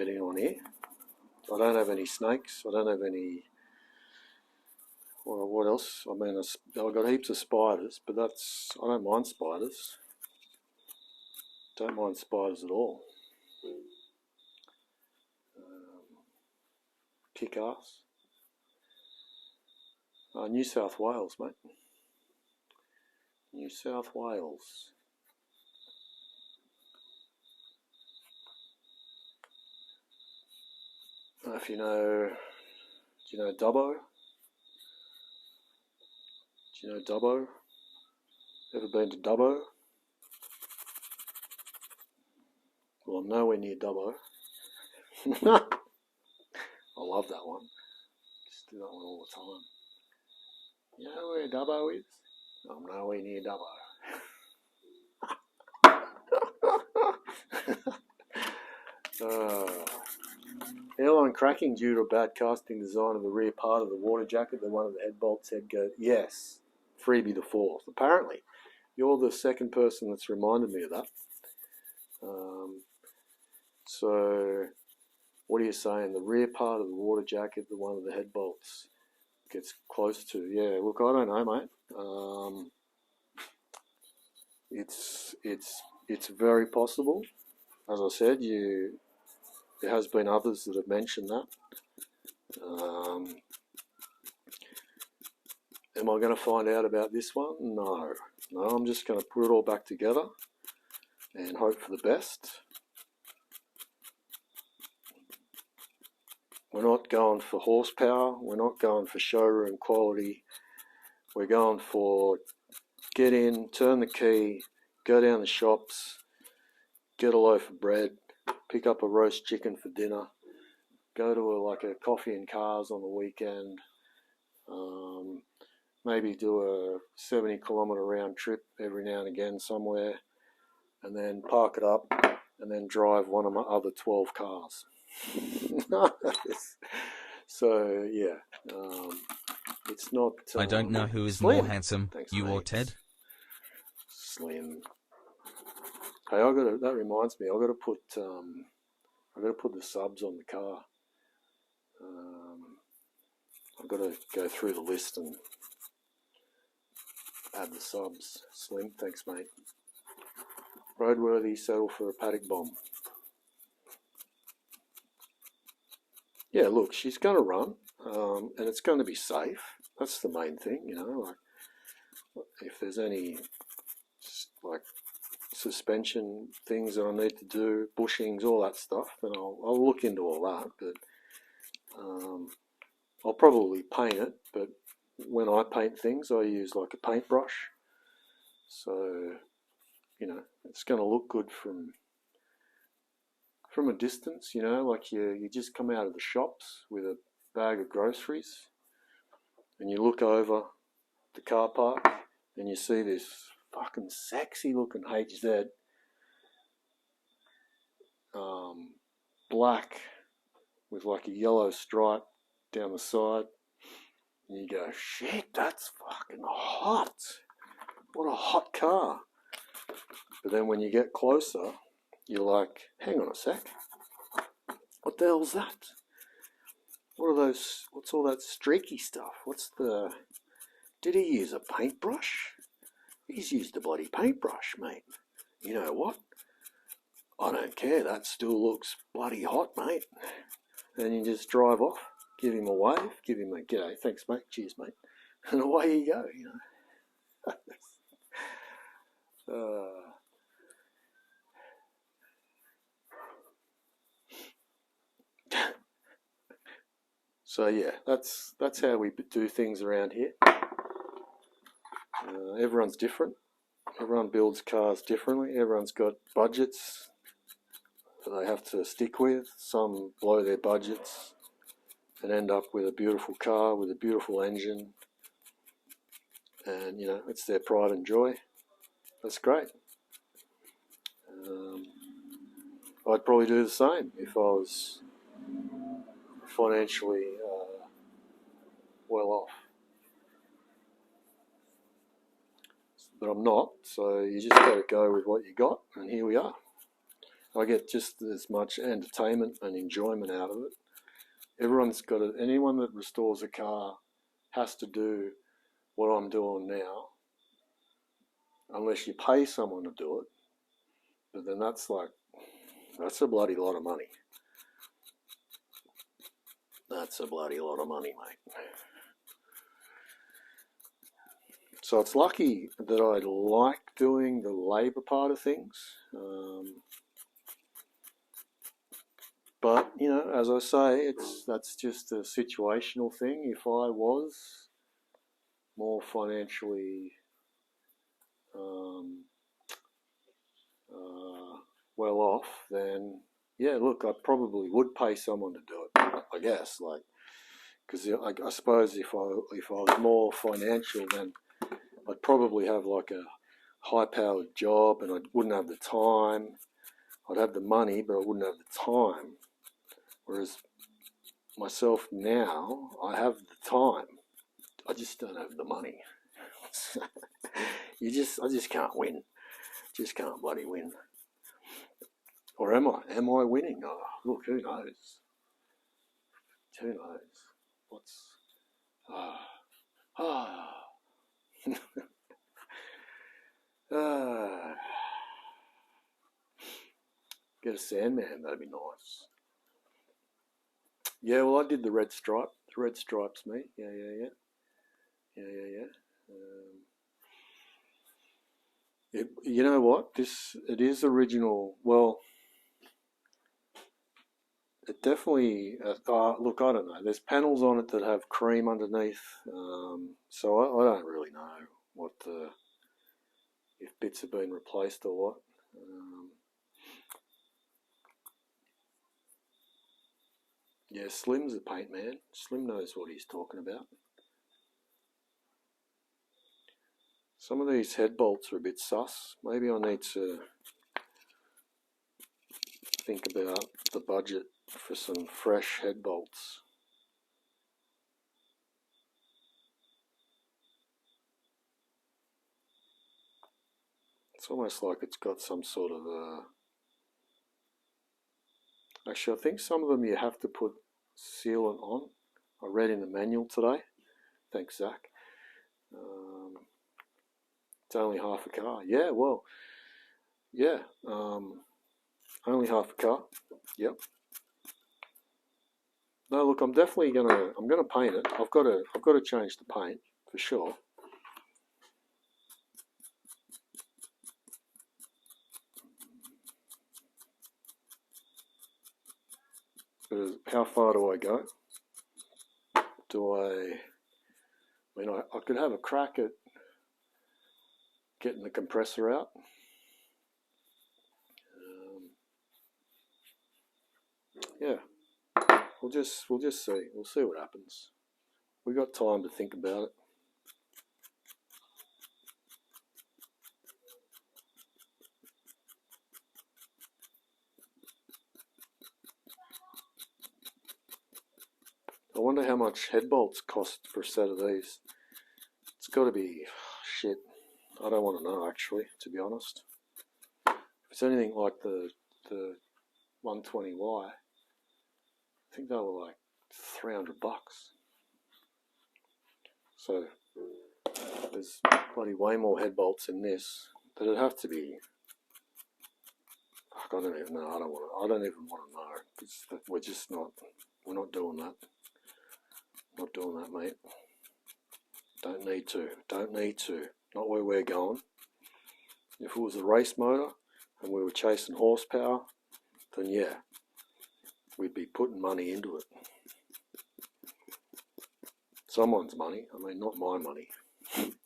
anyone here. I don't have any snakes. I don't have any. Well, what else? I mean, I've got heaps of spiders, but I don't mind spiders. Don't mind spiders at all. Kick ass. New South Wales, mate. New South Wales. If you know, do you know Dubbo? Do you know Dubbo? Ever been to Dubbo? Well, I'm nowhere near Dubbo. I love that one. Just do that one all the time. You know where Dubbo is? I'm nowhere near Dubbo. Airline cracking due to a bad casting design of the rear part of the water jacket that one of the head bolts had go. Yes, Freebie the fourth. Apparently, you're the second person that's reminded me of that. So, what are you saying? The rear part of the water jacket that one of the head bolts gets close to. Yeah, look, I don't know, mate. It's very possible. As I said, there has been others that have mentioned that. Am I going to find out about this one? No, I'm just going to put it all back together and hope for the best. We're not going for horsepower. We're not going for showroom quality. We're going for get in, turn the key, go down the shops, get a loaf of bread, pick up a roast chicken for dinner, go to a coffee and cars on the weekend, maybe do a 70-kilometre round trip every now and again somewhere, and then park it up and then drive one of my other 12 cars. So, yeah, it's not... I don't know who is Slim. more handsome, Thanks, you mate. or Ted. Slim. Hey, that reminds me, I've got to put the subs on the car. I've got to go through the list and add the subs. Slim, thanks, mate. Roadworthy, settle for a paddock bomb. Yeah, look, she's going to run, and it's going to be safe. That's the main thing, if there's any, suspension things that I need to do, bushings, all that stuff, then I'll look into all that. But I'll probably paint it, but when I paint things, I use a paintbrush. So, it's going to look good from a distance, you just come out of the shops with a bag of groceries and you look over the car park and you see this fucking sexy looking HZ, black with a yellow stripe down the side, and you go, shit, that's fucking hot. What a hot car. But then when you get closer, you're like, hang on a sec. What the hell's that? What are those? What's all that streaky stuff? Did he use a paintbrush? He's used a bloody paintbrush, mate. You know what? I don't care. That still looks bloody hot, mate. And you just drive off, give him a wave, give him a g'day, thanks, mate, cheers, mate. And away you go, So yeah, that's how we do things around here. Everyone's different. Everyone builds cars differently. Everyone's got budgets they have to stick with. Some blow their budgets and end up with a beautiful car with a beautiful engine, and it's their pride and joy. That's great. I'd probably do the same if I was financially well off, but I'm not. So you just got to go with what you got, and here we are. I get just as much entertainment and enjoyment out of it. Everyone's got to. Anyone that restores a car has to do what I'm doing now, unless you pay someone to do it. But then that's a bloody lot of money. That's a bloody lot of money, mate. So it's lucky that I like doing the labour part of things. But, as I say, that's just a situational thing. If I was more financially well off, then yeah, look, I probably would pay someone to do it. I guess, because I suppose if I was more financial, then I'd probably have like a high-powered job, and I wouldn't have the time. I'd have the money, but I wouldn't have the time. Whereas myself now, I have the time. I just don't have the money. I just can't win. Just can't bloody win. Or am I? Am I winning? Oh, look, who knows? Who knows? Get a Sandman, that'd be nice. Yeah, well, I did the red stripe. The red stripes, me. Yeah. You know what? It is original. Well, it definitely. Look, I don't know. There's panels on it that have cream underneath, so I don't really know what if bits have been replaced or what. Yeah, Slim's a paint man. Slim knows what he's talking about. Some of these head bolts are a bit sus. Maybe I need to think about the budget for some fresh head bolts. It's almost like it's got some sort of Actually, I think some of them you have to put sealant on. I read in the manual today. Thanks, Zach. It's only half a car. Yeah, well, yeah. Only half a car. Yep. No, look, I'm definitely gonna paint it. I've got to change the paint for sure. But how far do I go? I could have a crack at getting the compressor out. Yeah, we'll just see. We'll see what happens. We got time to think about it. I wonder how much head bolts cost for a set of these. It's got to be shit. I don't want to know, actually, to be honest. If it's anything like the 120Y, I think they were like $300. So there's bloody way more head bolts in this. But it'd have to be. I don't even know. I don't even want to know. We're just not. We're not doing that. Not doing that, mate. Don't need to. Not where we're going. If it was a race motor and we were chasing horsepower, then yeah, we'd be putting money into it. Someone's money. I mean, not my money,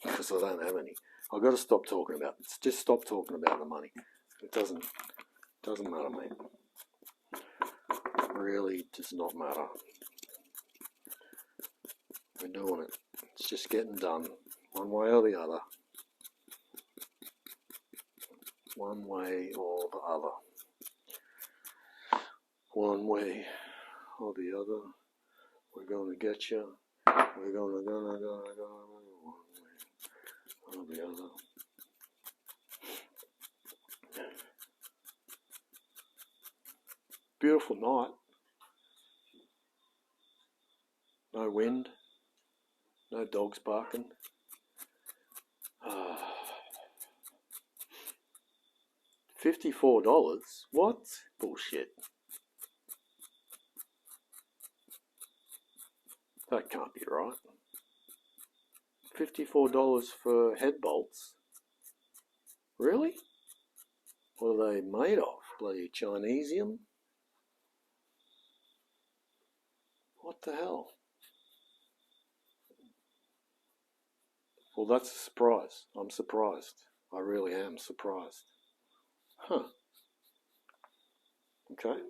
because I don't have any. I've got to stop talking about it. Just stop talking about the money. It doesn't matter, mate. really does not matter. We're doing it. It's just getting done, one way or the other. One way or the other. One way or the other. We're going to get you. We're going to one way or the other. Beautiful night. No wind. No dogs barking. $54? What? Bullshit. That can't be right. $54 for head bolts? Really? What are they made of? Bloody Chinesium? What the hell? Well, that's a surprise. I'm surprised. I really am surprised. Huh. Okay.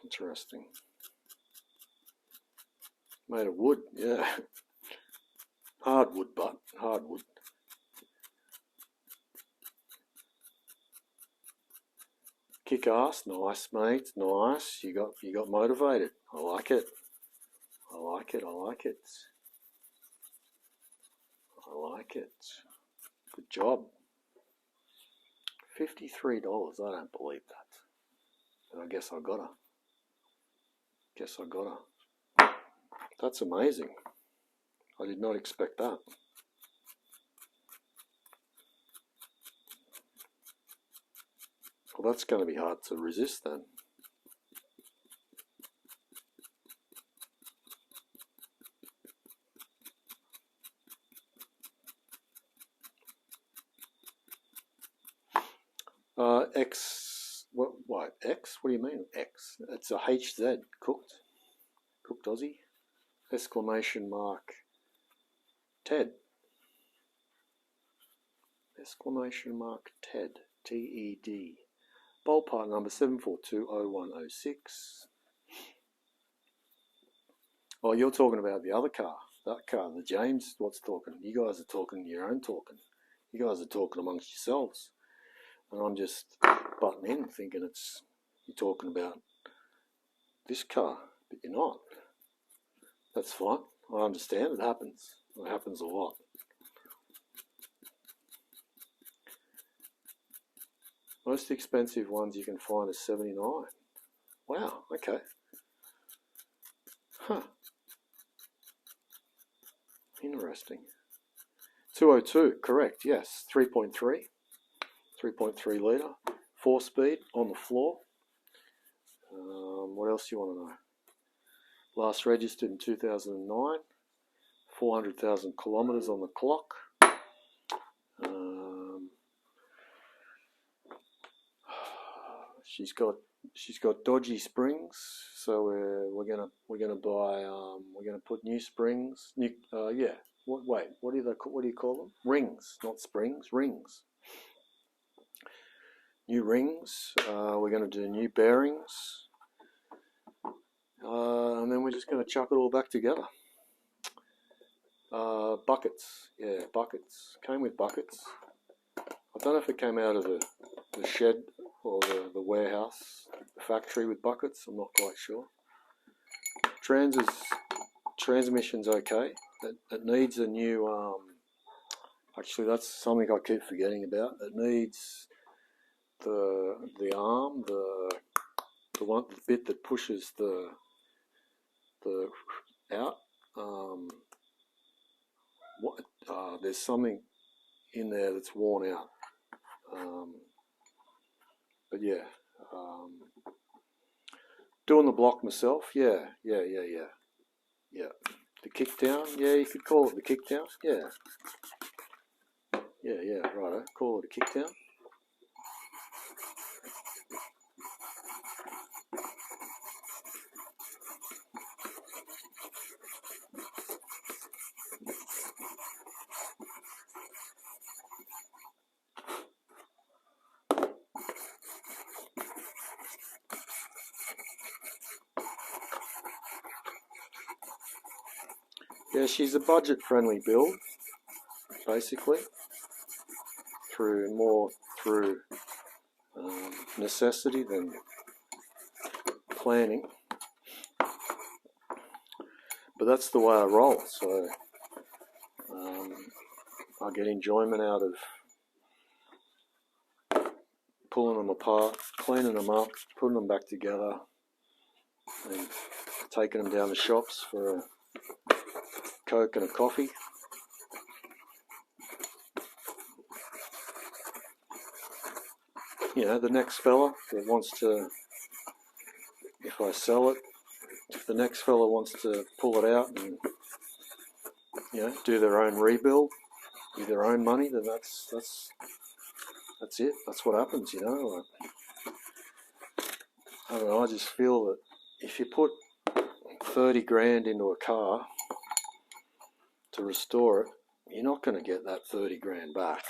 Interesting. Made of wood, yeah. Hardwood, but hardwood. Kick ass, nice mate, nice. You got motivated. I like it. I like it. I like it. I like it. Good job. $53. I don't believe that. And I guess I gotta. That's amazing. I did not expect that. Well, that's going to be hard to resist then. X, what, X? What do you mean, X? It's a HZ, cooked Aussie, exclamation mark, TED, exclamation mark, TED, TED, ballpark number 7420106. Oh, you're talking about the other car, that car, the James, what's talking? You guys are talking your own talking. You guys are talking amongst yourselves. And I'm just butting in thinking you're talking about this car, but you're not. That's fine. I understand it happens. It happens a lot. Most expensive ones you can find is $79. Wow, okay. Huh. Interesting. 202, correct, yes. 3.3 litre, 4-speed on the floor. What else do you want to know? Last registered in 2009, 400,000 kilometres on the clock. She's got dodgy springs, so we're gonna buy we're gonna put new springs. Yeah. What do you call them? Rings, not springs. Rings. New rings. We're gonna do new bearings, and then we're just gonna chuck it all back together. Buckets. Yeah, buckets. Came with buckets. I don't know if it came out of the shed or the warehouse, the factory with buckets. I'm not quite sure. Transmission's okay. It needs a new. Actually, that's something I keep forgetting about. It needs the arm, the bit that pushes the out. There's something in there that's worn out. But yeah, doing the block myself. Yeah. The kickdown. Yeah, you could call it the kickdown. Yeah. Righto. Call it a kickdown. Yeah, she's a budget-friendly build, basically, more through necessity than planning. But that's the way I roll, so I get enjoyment out of pulling them apart, cleaning them up, putting them back together, and taking them down the shops for a Coke and a coffee. You know, the next fella that wants to, if I sell it, if the next fella wants to pull it out and, you know, do their own rebuild with their own money, then that's it. That's what happens, you know. I don't know, I just feel that if you put 30 grand into a car to restore it, you're not going to get that 30 grand back.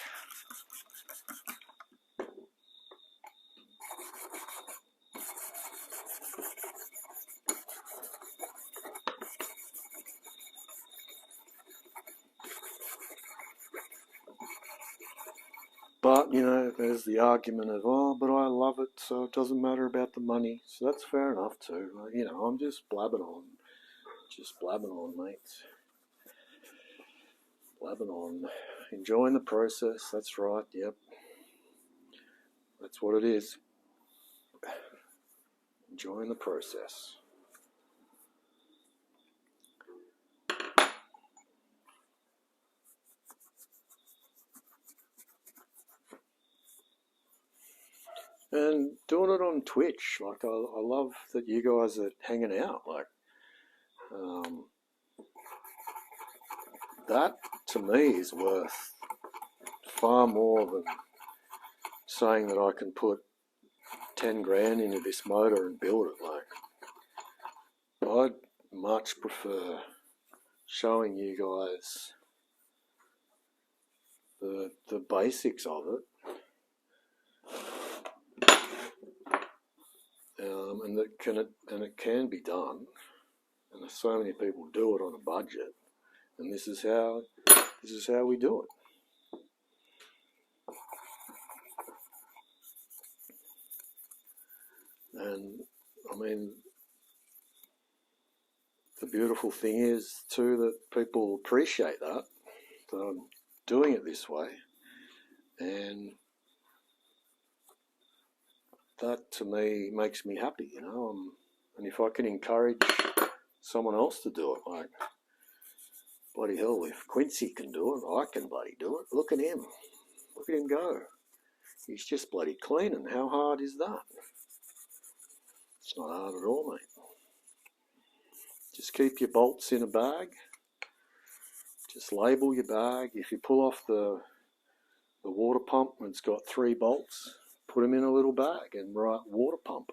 But, you know, there's the argument of, oh, but I love it, so it doesn't matter about the money. So that's fair enough too. You know, I'm just blabbing on. Just blabbing on, mate. Blabbing on. Enjoying the process, that's right, yep. That's what it is. Enjoying the process. And doing it on Twitch, like I love that you guys are hanging out. Like, that to me is worth far more than saying that I can put 10 grand into this motor and build it. Like, I'd much prefer showing you guys the basics of it. And it can be done, and there's so many people do it on a budget, and this is how we do it. And I mean, the beautiful thing is too that people appreciate that I'm doing it this way, and that to me makes me happy, you know. And if I can encourage someone else to do it, like, bloody hell, if Quincy can do it, I can bloody do it. Look at him go. He's just bloody cleaning. How hard is that? It's not hard at all, mate. Just keep your bolts in a bag. Just label your bag. If you pull off the water pump and it's got 3 bolts, put them in a little bag and write water pump.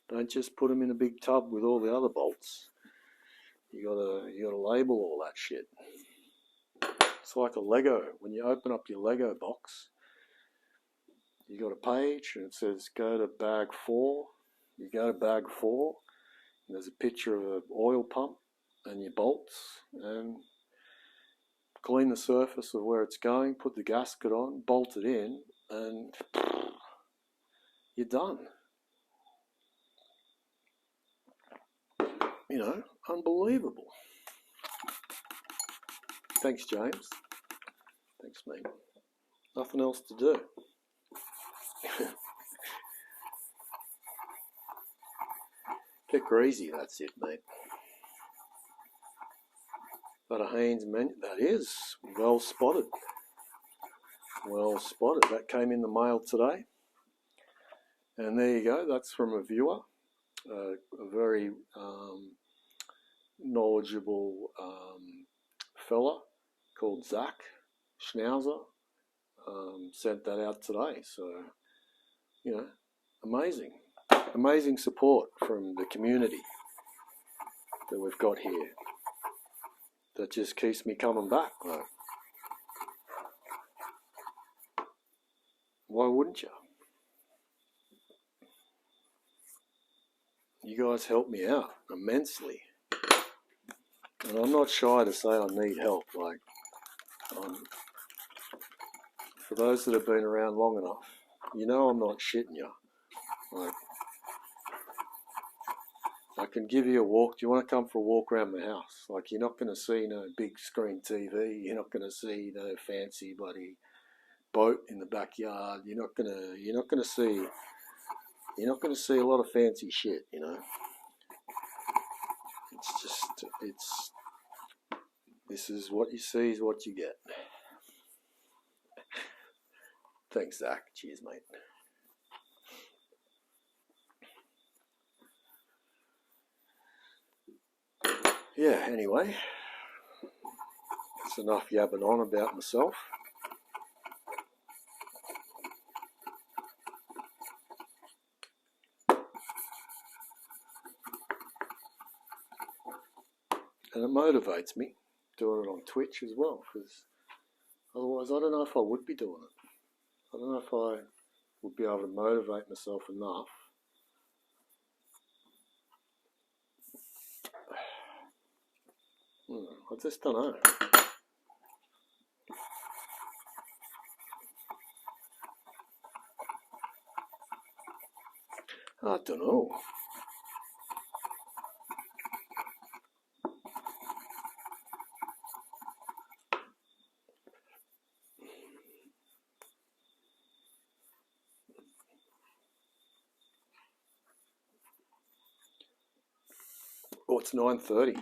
Don't just put them in a big tub with all the other bolts. You gotta label all that shit. It's like a Lego. When you open up your Lego box, you got a page and it says go to bag 4. You go to bag 4, and there's a picture of an oil pump and your bolts, and clean the surface of where it's going, put the gasket on, bolt it in, and you're done. You know, unbelievable. Thanks, James. Thanks, mate. Nothing else to do. Get greasy, that's it, mate. But a Haynes menu, that is well spotted. Well spotted. That came in the mail today. And there you go, that's from a viewer, a very knowledgeable fella called Zach Schnauzer. Sent that out today. So, you know, amazing support from the community that we've got here. That just keeps me coming back. Like, why wouldn't you? You guys help me out immensely. And I'm not shy to say I need help. Like, for those that have been around long enough, you know I'm not shitting you. Like, I can give you a walk. Do you want to come for a walk around my house? Like, you're not going to see no big screen TV. You're not going to see no fancy bloody boat in the backyard. You're not going to see a lot of fancy shit. You know, this is what you see is what you get. Thanks, Zach. Cheers, mate. Yeah, anyway, that's enough yabbing on about myself. And it motivates me doing it on Twitch as well, because otherwise I don't know if I would be doing it. I don't know if I would be able to motivate myself enough. I just don't know. I don't know. Oh, it's 9:30.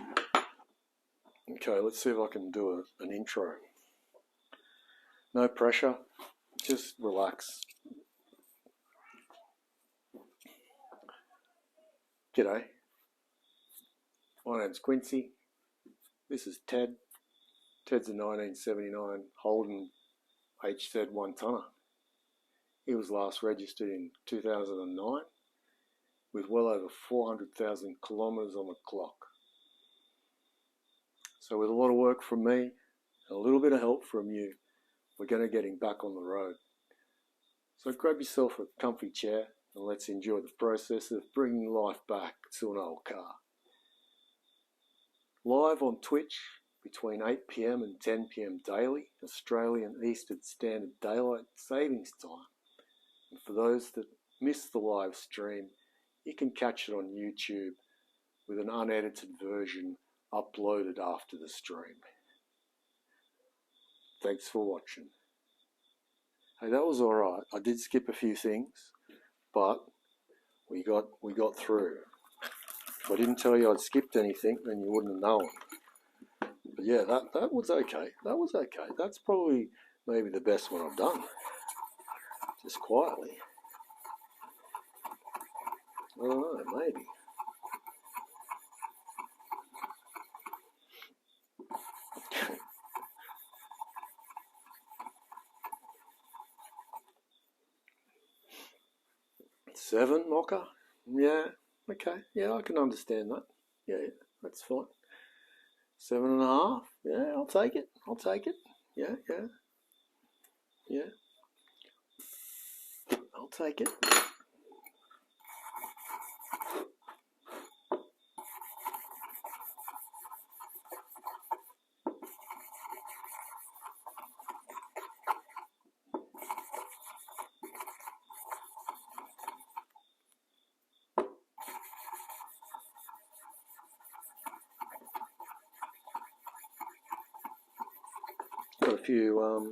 Okay, let's see if I can do an intro. No pressure, just relax. G'day. My name's Quincy. This is Ted. Ted's a 1979 Holden HZ 1-tonner. He was last registered in 2009 with well over 400,000 kilometres on the clock. So with a lot of work from me and a little bit of help from you, we're going to get him back on the road. So grab yourself a comfy chair and let's enjoy the process of bringing life back to an old car. Live on Twitch between 8 p.m. and 10 p.m. daily, Australian Eastern Standard Daylight Savings Time. And for those that miss the live stream, you can catch it on YouTube with an unedited version uploaded after the stream. Thanks for watching. Hey, that was alright. I did skip a few things, but we got through. If I didn't tell you I'd skipped anything, then you wouldn't have known. But yeah, that was okay. That was okay. That's probably maybe the best one I've done. Just quietly. I don't know, maybe. Seven, Mocha? Yeah, okay. Yeah, I can understand that. Yeah, that's fine. 7.5? Yeah, I'll take it. Yeah. I'll take it.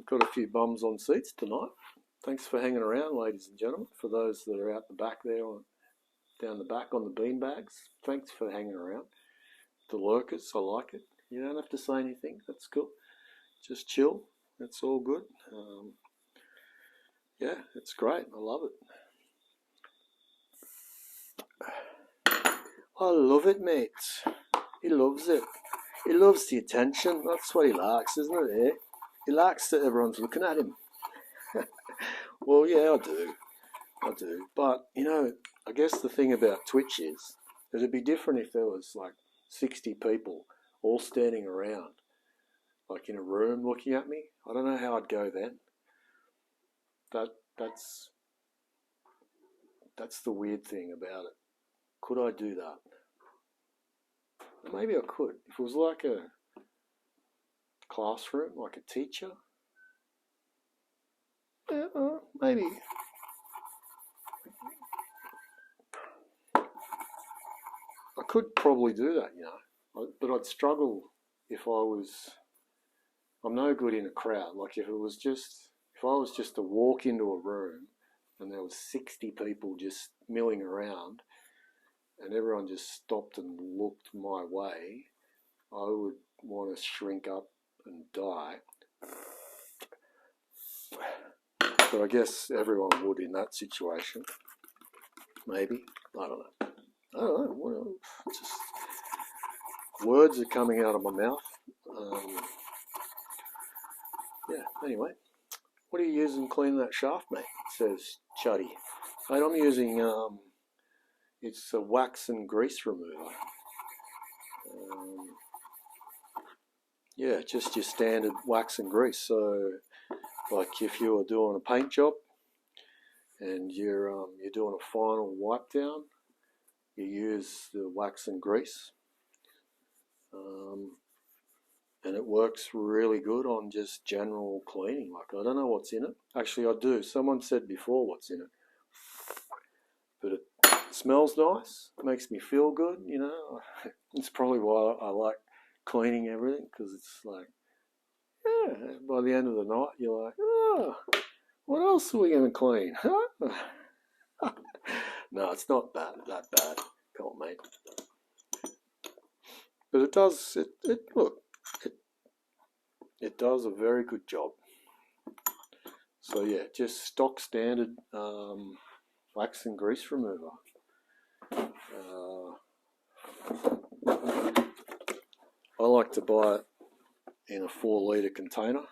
Got a few bums on seats tonight. Thanks for hanging around, ladies and gentlemen. For those that are out the back there, down the back on the bean bags, thanks for hanging around. The lurkers, I like it. You don't have to say anything. That's cool. Just chill. That's all good. Yeah, it's great. I love it. I love it, mate. He loves it. He loves the attention. That's what he likes, isn't it? Eh? He likes that everyone's looking at him. Well, yeah, I do. But, you know, I guess the thing about Twitch is it'd be different if there was like 60 people all standing around, like in a room looking at me. I don't know how I'd go then. That's the weird thing about it. Could I do that? Maybe I could. If it was like a classroom, like a teacher, yeah, maybe. I could probably do that, but I'd struggle if I'm no good in a crowd. Like if I was just to walk into a room and there was 60 people just milling around and everyone just stopped and looked my way, I would want to shrink up and die. But I guess everyone would in that situation. Maybe. I don't know. Well, just words are coming out of my mouth. Yeah, anyway. What are you using to clean that shaft, mate? Says Chuddy. Mate, I'm using, it's a wax and grease remover. Yeah, just your standard wax and grease. So, like if you're doing a paint job and you're doing a final wipe down, you use the wax and grease. And it works really good on just general cleaning. Like, I don't know what's in it. Actually, I do. Someone said before what's in it. But it smells nice. It makes me feel good, It's probably why I like cleaning everything, because it's like, yeah, by the end of the night, you're like, oh, what else are we going to clean? No, it's not that bad. Come on, mate. But it does, it does a very good job. So yeah, just stock standard wax and grease remover. I like to buy it in a 4-litre container.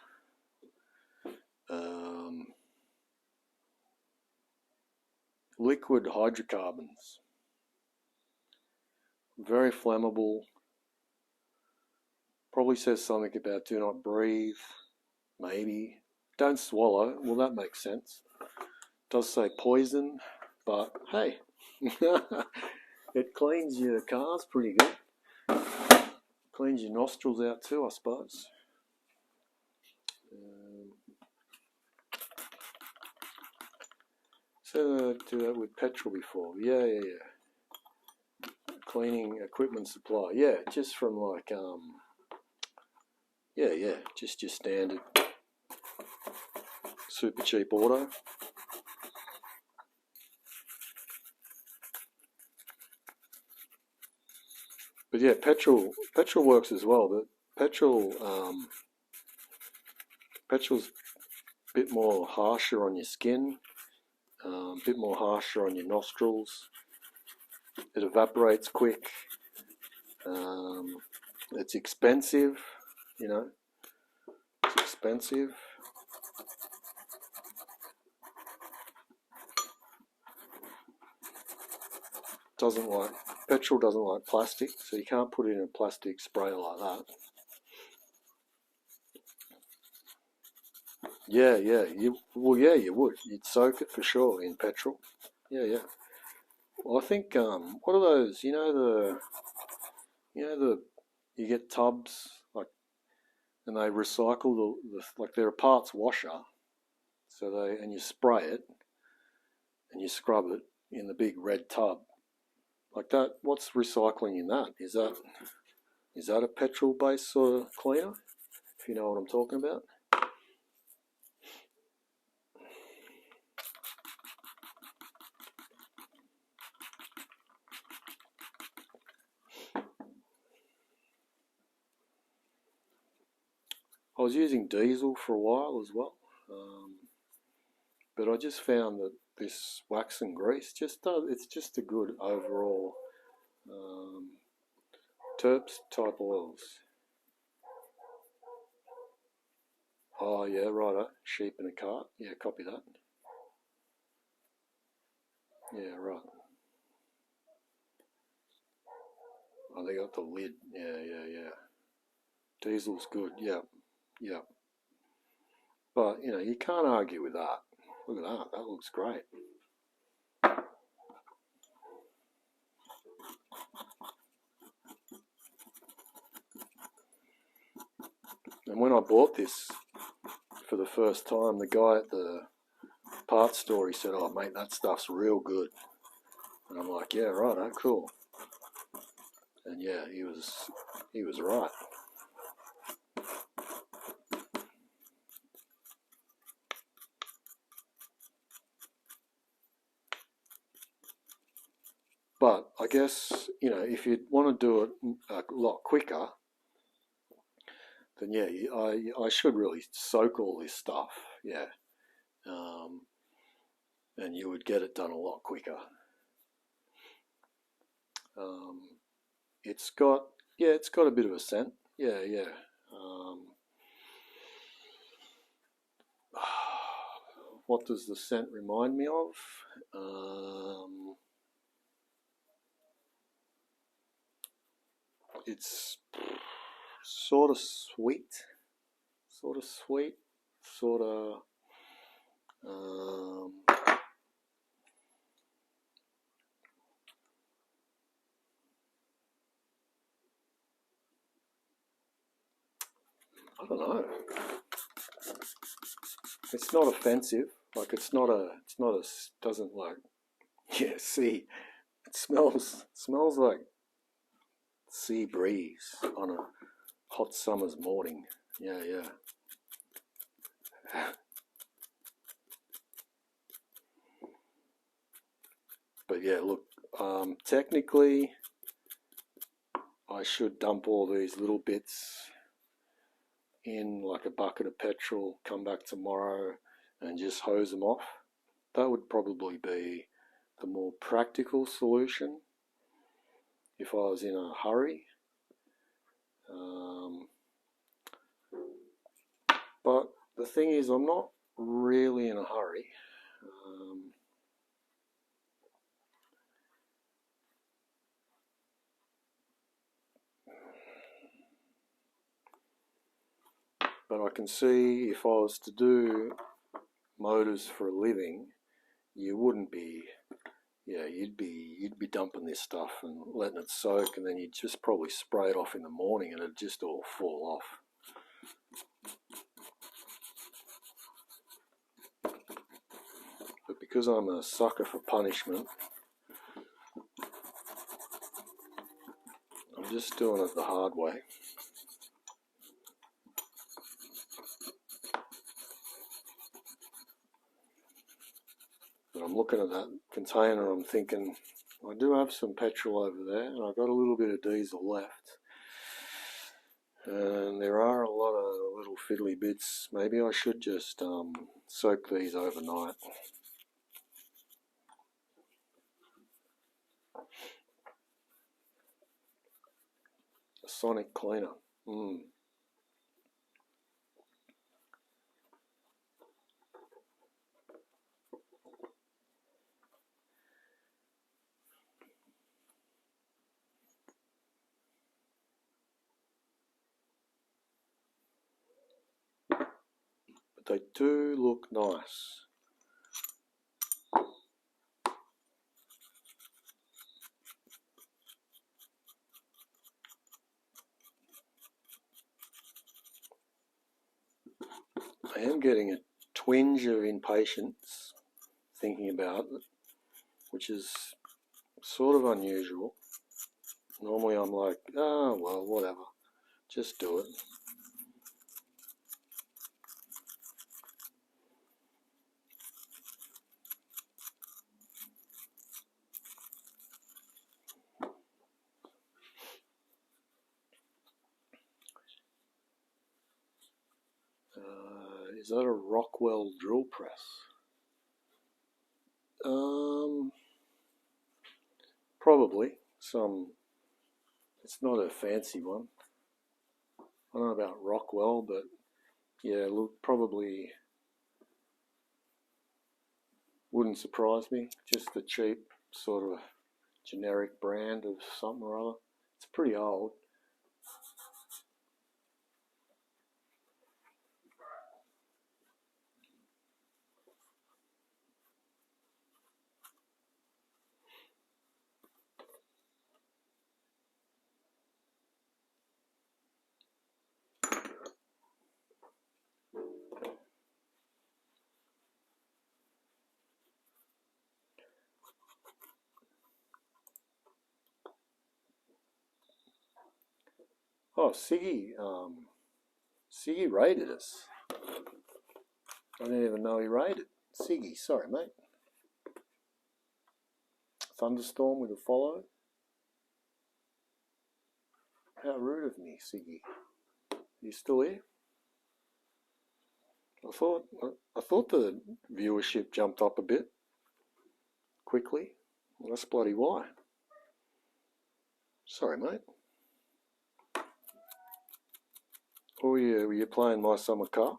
Liquid hydrocarbons. Very flammable. Probably says something about do not breathe. Maybe. Don't swallow. Well, that makes sense. Does say poison, but hey, it cleans your cars pretty good. Cleans your nostrils out too, I suppose. So I do that with petrol before. Yeah. Cleaning equipment supply. Yeah, just from like just your standard super cheap auto. But yeah, petrol works as well. But petrol's a bit more harsher on your skin, a bit more harsher on your nostrils. It evaporates quick. It's expensive, It's expensive. Petrol doesn't like plastic, so you can't put it in a plastic sprayer like that. Yeah, you would. You'd soak it for sure in petrol. Yeah. Well, I think what are those? You get tubs like, and they recycle the like they're a parts washer. So and you spray it, and you scrub it in the big red tub, like that. What's recycling in that? Is that a petrol-based sort of cleaner? If you know what I'm talking about. I was using diesel for a while as well, but I just found that this wax and grease it's just a good overall terps type oils. Oh yeah, righto. Sheep in a cart. Yeah, copy that. Yeah, right. Oh, they got the lid. Yeah. Diesel's good. Yeah. But you can't argue with that. Look at that. That looks great. And when I bought this for the first time, the guy at the parts store, he said, "Oh mate, that stuff's real good." And I'm like, "Yeah, right, oh, cool." And yeah, he was right. But I guess, you know, if you want to do it a lot quicker, then yeah, I should really soak all this stuff, yeah, and you would get it done a lot quicker. It's got a bit of a scent, yeah. What does the scent remind me of? It's sort of sweet, sort of. I don't know. It's not offensive. Like doesn't like. Yeah, see, it smells like sea breeze on a hot summer's morning. Yeah. But yeah, look, technically, I should dump all these little bits in like a bucket of petrol, come back tomorrow and just hose them off. That would probably be the more practical solution if I was in a hurry. But the thing is, I'm not really in a hurry. But I can see if I was to do motors for a living, you wouldn't be, yeah, you'd be dumping this stuff and letting it soak, and then you'd just probably spray it off in the morning and it'd just all fall off. But because I'm a sucker for punishment, I'm just doing it the hard way. But I'm looking at that container, I'm thinking, I do have some petrol over there and I've got a little bit of diesel left. And there are a lot of little fiddly bits. Maybe I should just soak these overnight. A sonic cleaner. But they do look nice. I am getting a twinge of impatience thinking about it, which is sort of unusual. Normally I'm like, oh well, whatever, just do it. Is that a Rockwell drill press? Probably some. It's not a fancy one. I don't know about Rockwell, but yeah, look, probably wouldn't surprise me. Just a cheap sort of generic brand of something or other. It's pretty old. Oh, Siggy, Siggy raided us. I didn't even know he raided. Siggy, sorry mate. Thunderstorm with a follow. How rude of me, Siggy. You still here? I thought the viewership jumped up a bit quickly. Well, that's bloody why. Sorry, mate. Or were you playing My Summer Car?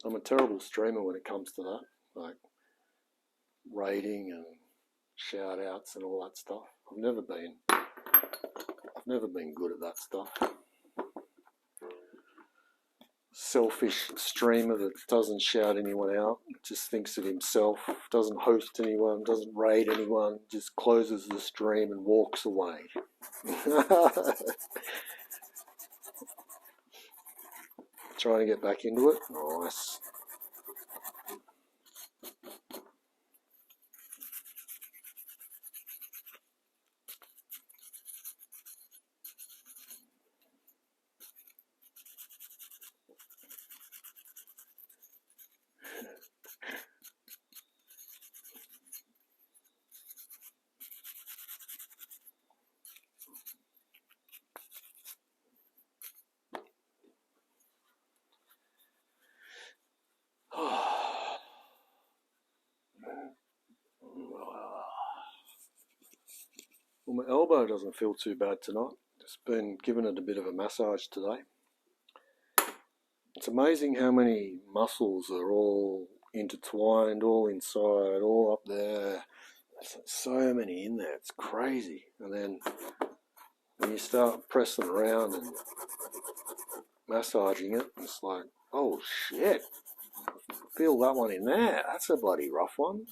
I'm a terrible streamer when it comes to that, like rating and shout outs and all that stuff. I've never been good at that stuff. Selfish streamer that doesn't shout anyone out, just thinks of himself, doesn't host anyone, doesn't raid anyone, just closes the stream and walks away. Trying to get back into it. Nice. Well, my elbow doesn't feel too bad tonight. Just been giving it a bit of a massage today. It's amazing how many muscles are all intertwined, all inside, all up there. There's so many in there, it's crazy. And then when you start pressing around and massaging it, it's like, oh shit, feel that one in there. That's a bloody rough one.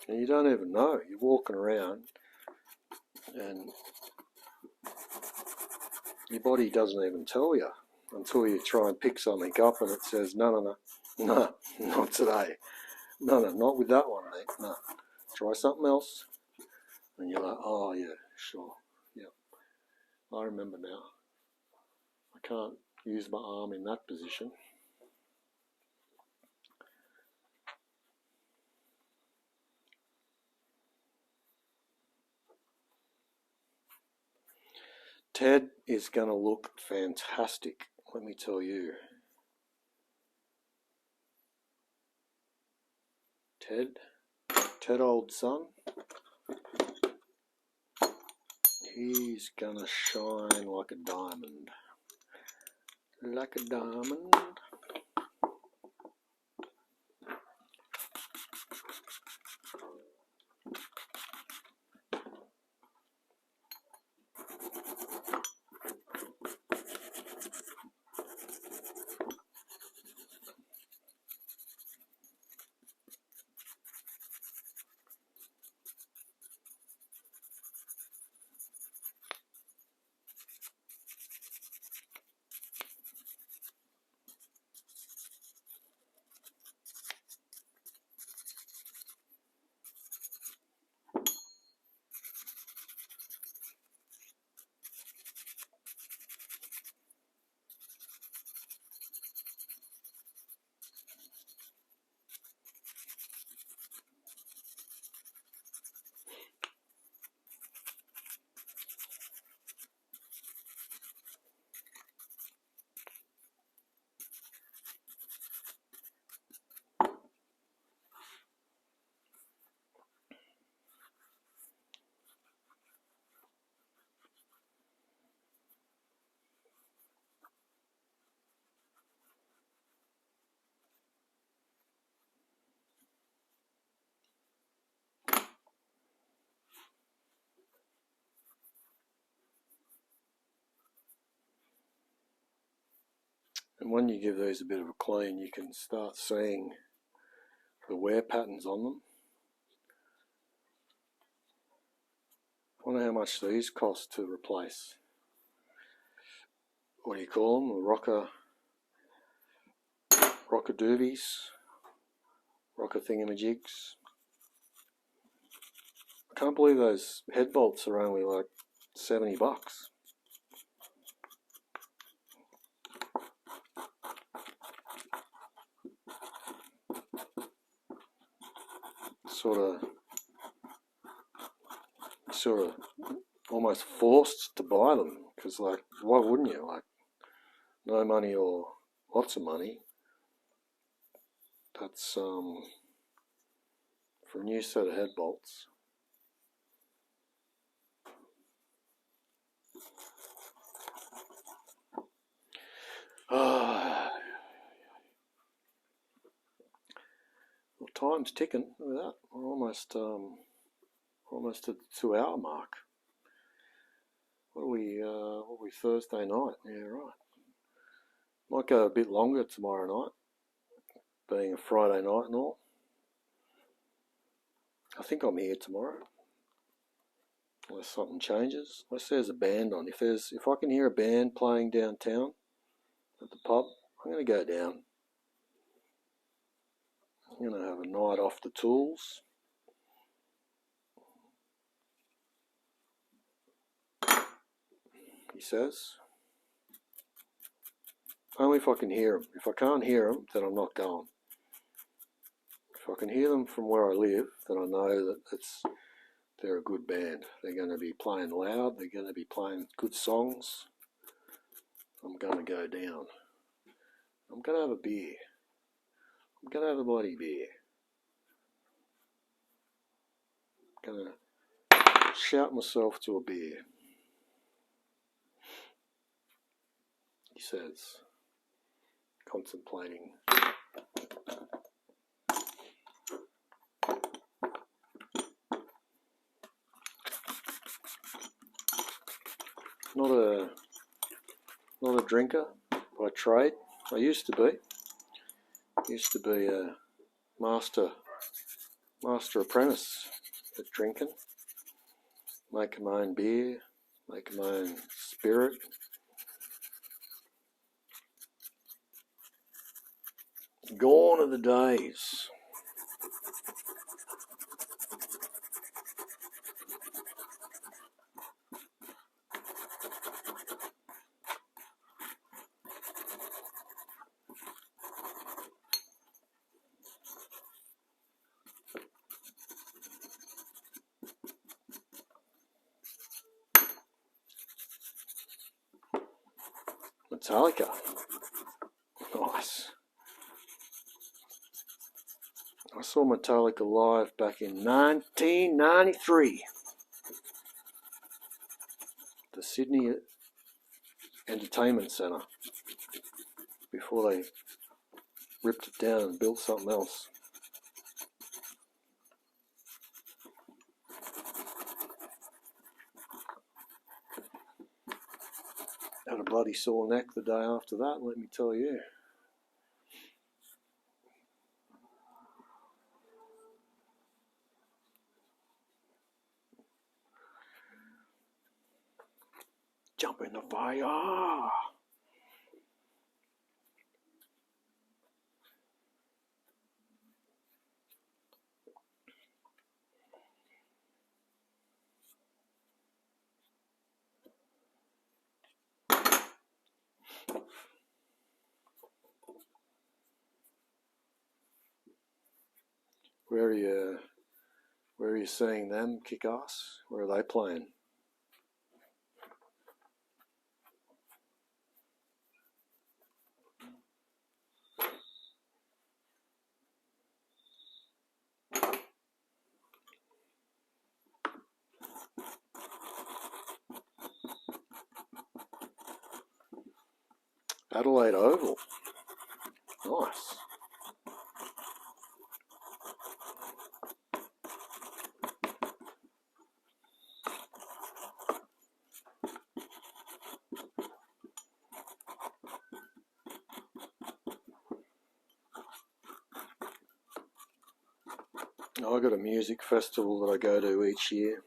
And you don't even know. You're walking around and your body doesn't even tell you until you try and pick something up and it says, no, not today. No, not with that one, mate. No, try something else. And you're like, oh yeah, sure, yeah, I remember now. I can't use my arm in that position. Ted is going to look fantastic, let me tell you. Ted old son, he's going to shine like a diamond. Like a diamond. And when you give these a bit of a clean, you can start seeing the wear patterns on them. Wonder how much these cost to replace. What do you call them? Rocker doobies, rocker thingamajigs. I can't believe those head bolts are only like $70. Sort of almost forced to buy them, because like, why wouldn't you? Like, no money or lots of money. That's for a new set of head bolts. Well, time's ticking. Look at that. We're almost at the 2 hour mark. What are we Thursday night? Yeah, right. Might go a bit longer tomorrow night, being a Friday night and all. I think I'm here tomorrow, unless something changes. Unless there's a band on. If I can hear a band playing downtown at the pub, I'm going to go down. I'm going to have a night off the tools. He says. Only if I can hear them. If I can't hear them, then I'm not going. If I can hear them from where I live, then I know that they're a good band. They're going to be playing loud. They're going to be playing good songs. I'm going to go down. I'm going to have a beer. I'm going to have a bloody beer. I'm going to shout myself to a beer. He says, contemplating. Not a drinker by trade. I used to be. Used to be a master apprentice at drinking. Making my own beer, making my own spirit. Gone are the days. Metallica. Nice. I saw Metallica live back in 1993. The Sydney Entertainment Centre. Before they ripped it down and built something else. Had a bloody sore neck the day after that, let me tell you. Jump in the fire. Where are you seeing them kick ass? Where are they playing? Adelaide Oval. Nice. I got a music festival that I go to each year.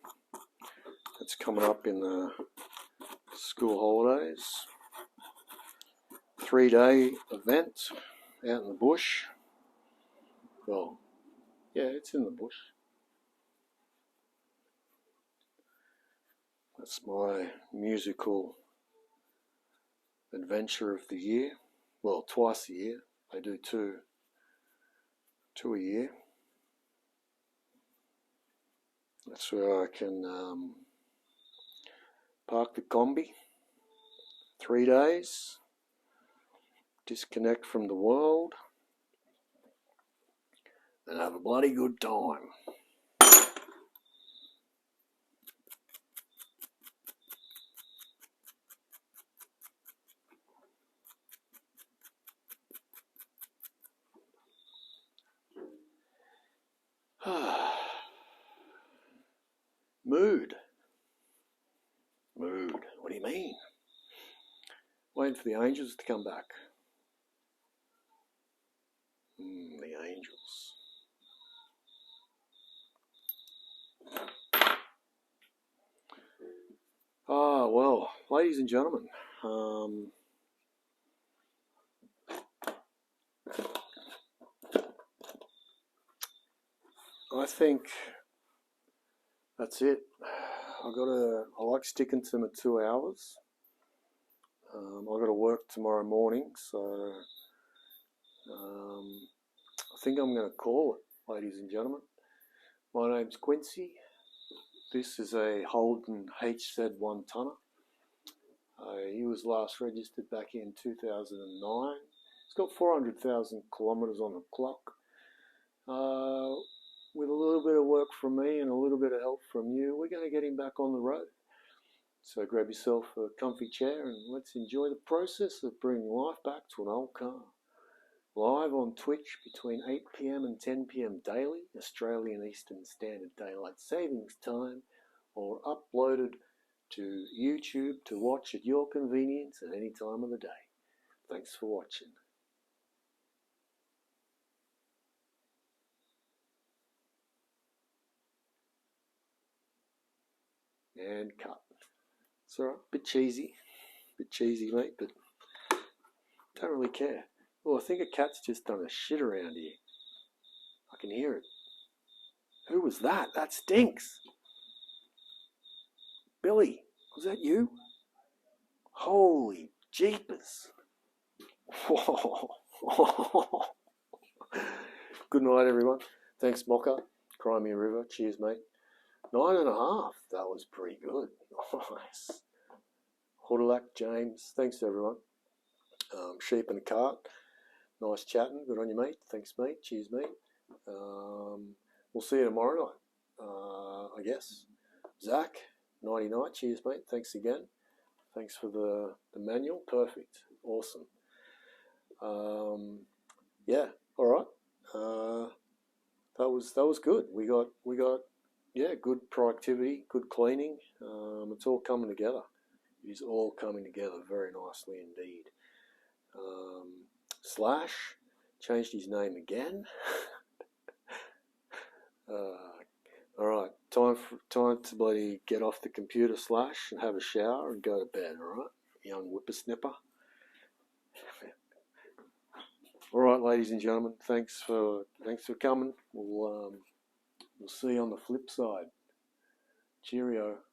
It's coming up in the school holidays. 3-day event out in the bush. Well, yeah, it's in the bush. That's my musical adventure of the year. Well, twice a year. I do two a year. That's where I can park the combi, 3 days, disconnect from the world, and have a bloody good time. Mood. What do you mean? Waiting for the angels to come back. The angels. Well, ladies and gentlemen, I think that's it. I like sticking to my 2 hours. I've got to work tomorrow morning, so I think I'm going to call it, ladies and gentlemen. My name's Quincy. This is a Holden HZ1 tonner. He was last registered back in 2009. It's got 400,000 kilometres on the clock. With a little bit of work from me and a little bit of help from you, we're going to get him back on the road. So grab yourself a comfy chair and let's enjoy the process of bringing life back to an old car. Live on Twitch between 8 p.m. and 10 p.m. daily, Australian Eastern Standard Daylight Savings Time, or uploaded to YouTube to watch at your convenience at any time of the day. Thanks for watching. And cut. It's alright, bit cheesy, mate, but don't really care. Oh, I think a cat's just done a shit around here. I can hear it. Who was that? That stinks. Billy, was that you? Holy jeepers. Whoa. Good night, everyone. Thanks, Mocha. Crimea River. Cheers, mate. 9.5. That was pretty good. Nice. Hodalak, James. Thanks, everyone. Sheep in a cart. Nice chatting. Good on you, mate. Thanks, mate. Cheers, mate. We'll see you tomorrow night, I guess. Zach, 99. Cheers, mate. Thanks again. Thanks for the manual. Perfect. Awesome. Yeah. All right. That was good. We got good productivity, good cleaning. It's all coming together. It is all coming together very nicely indeed. Slash changed his name again. All right, time to bloody get off the computer, Slash, and have a shower and go to bed. All right, young whippersnapper. All right, ladies and gentlemen, thanks for coming. We'll see you on the flip side. Cheerio.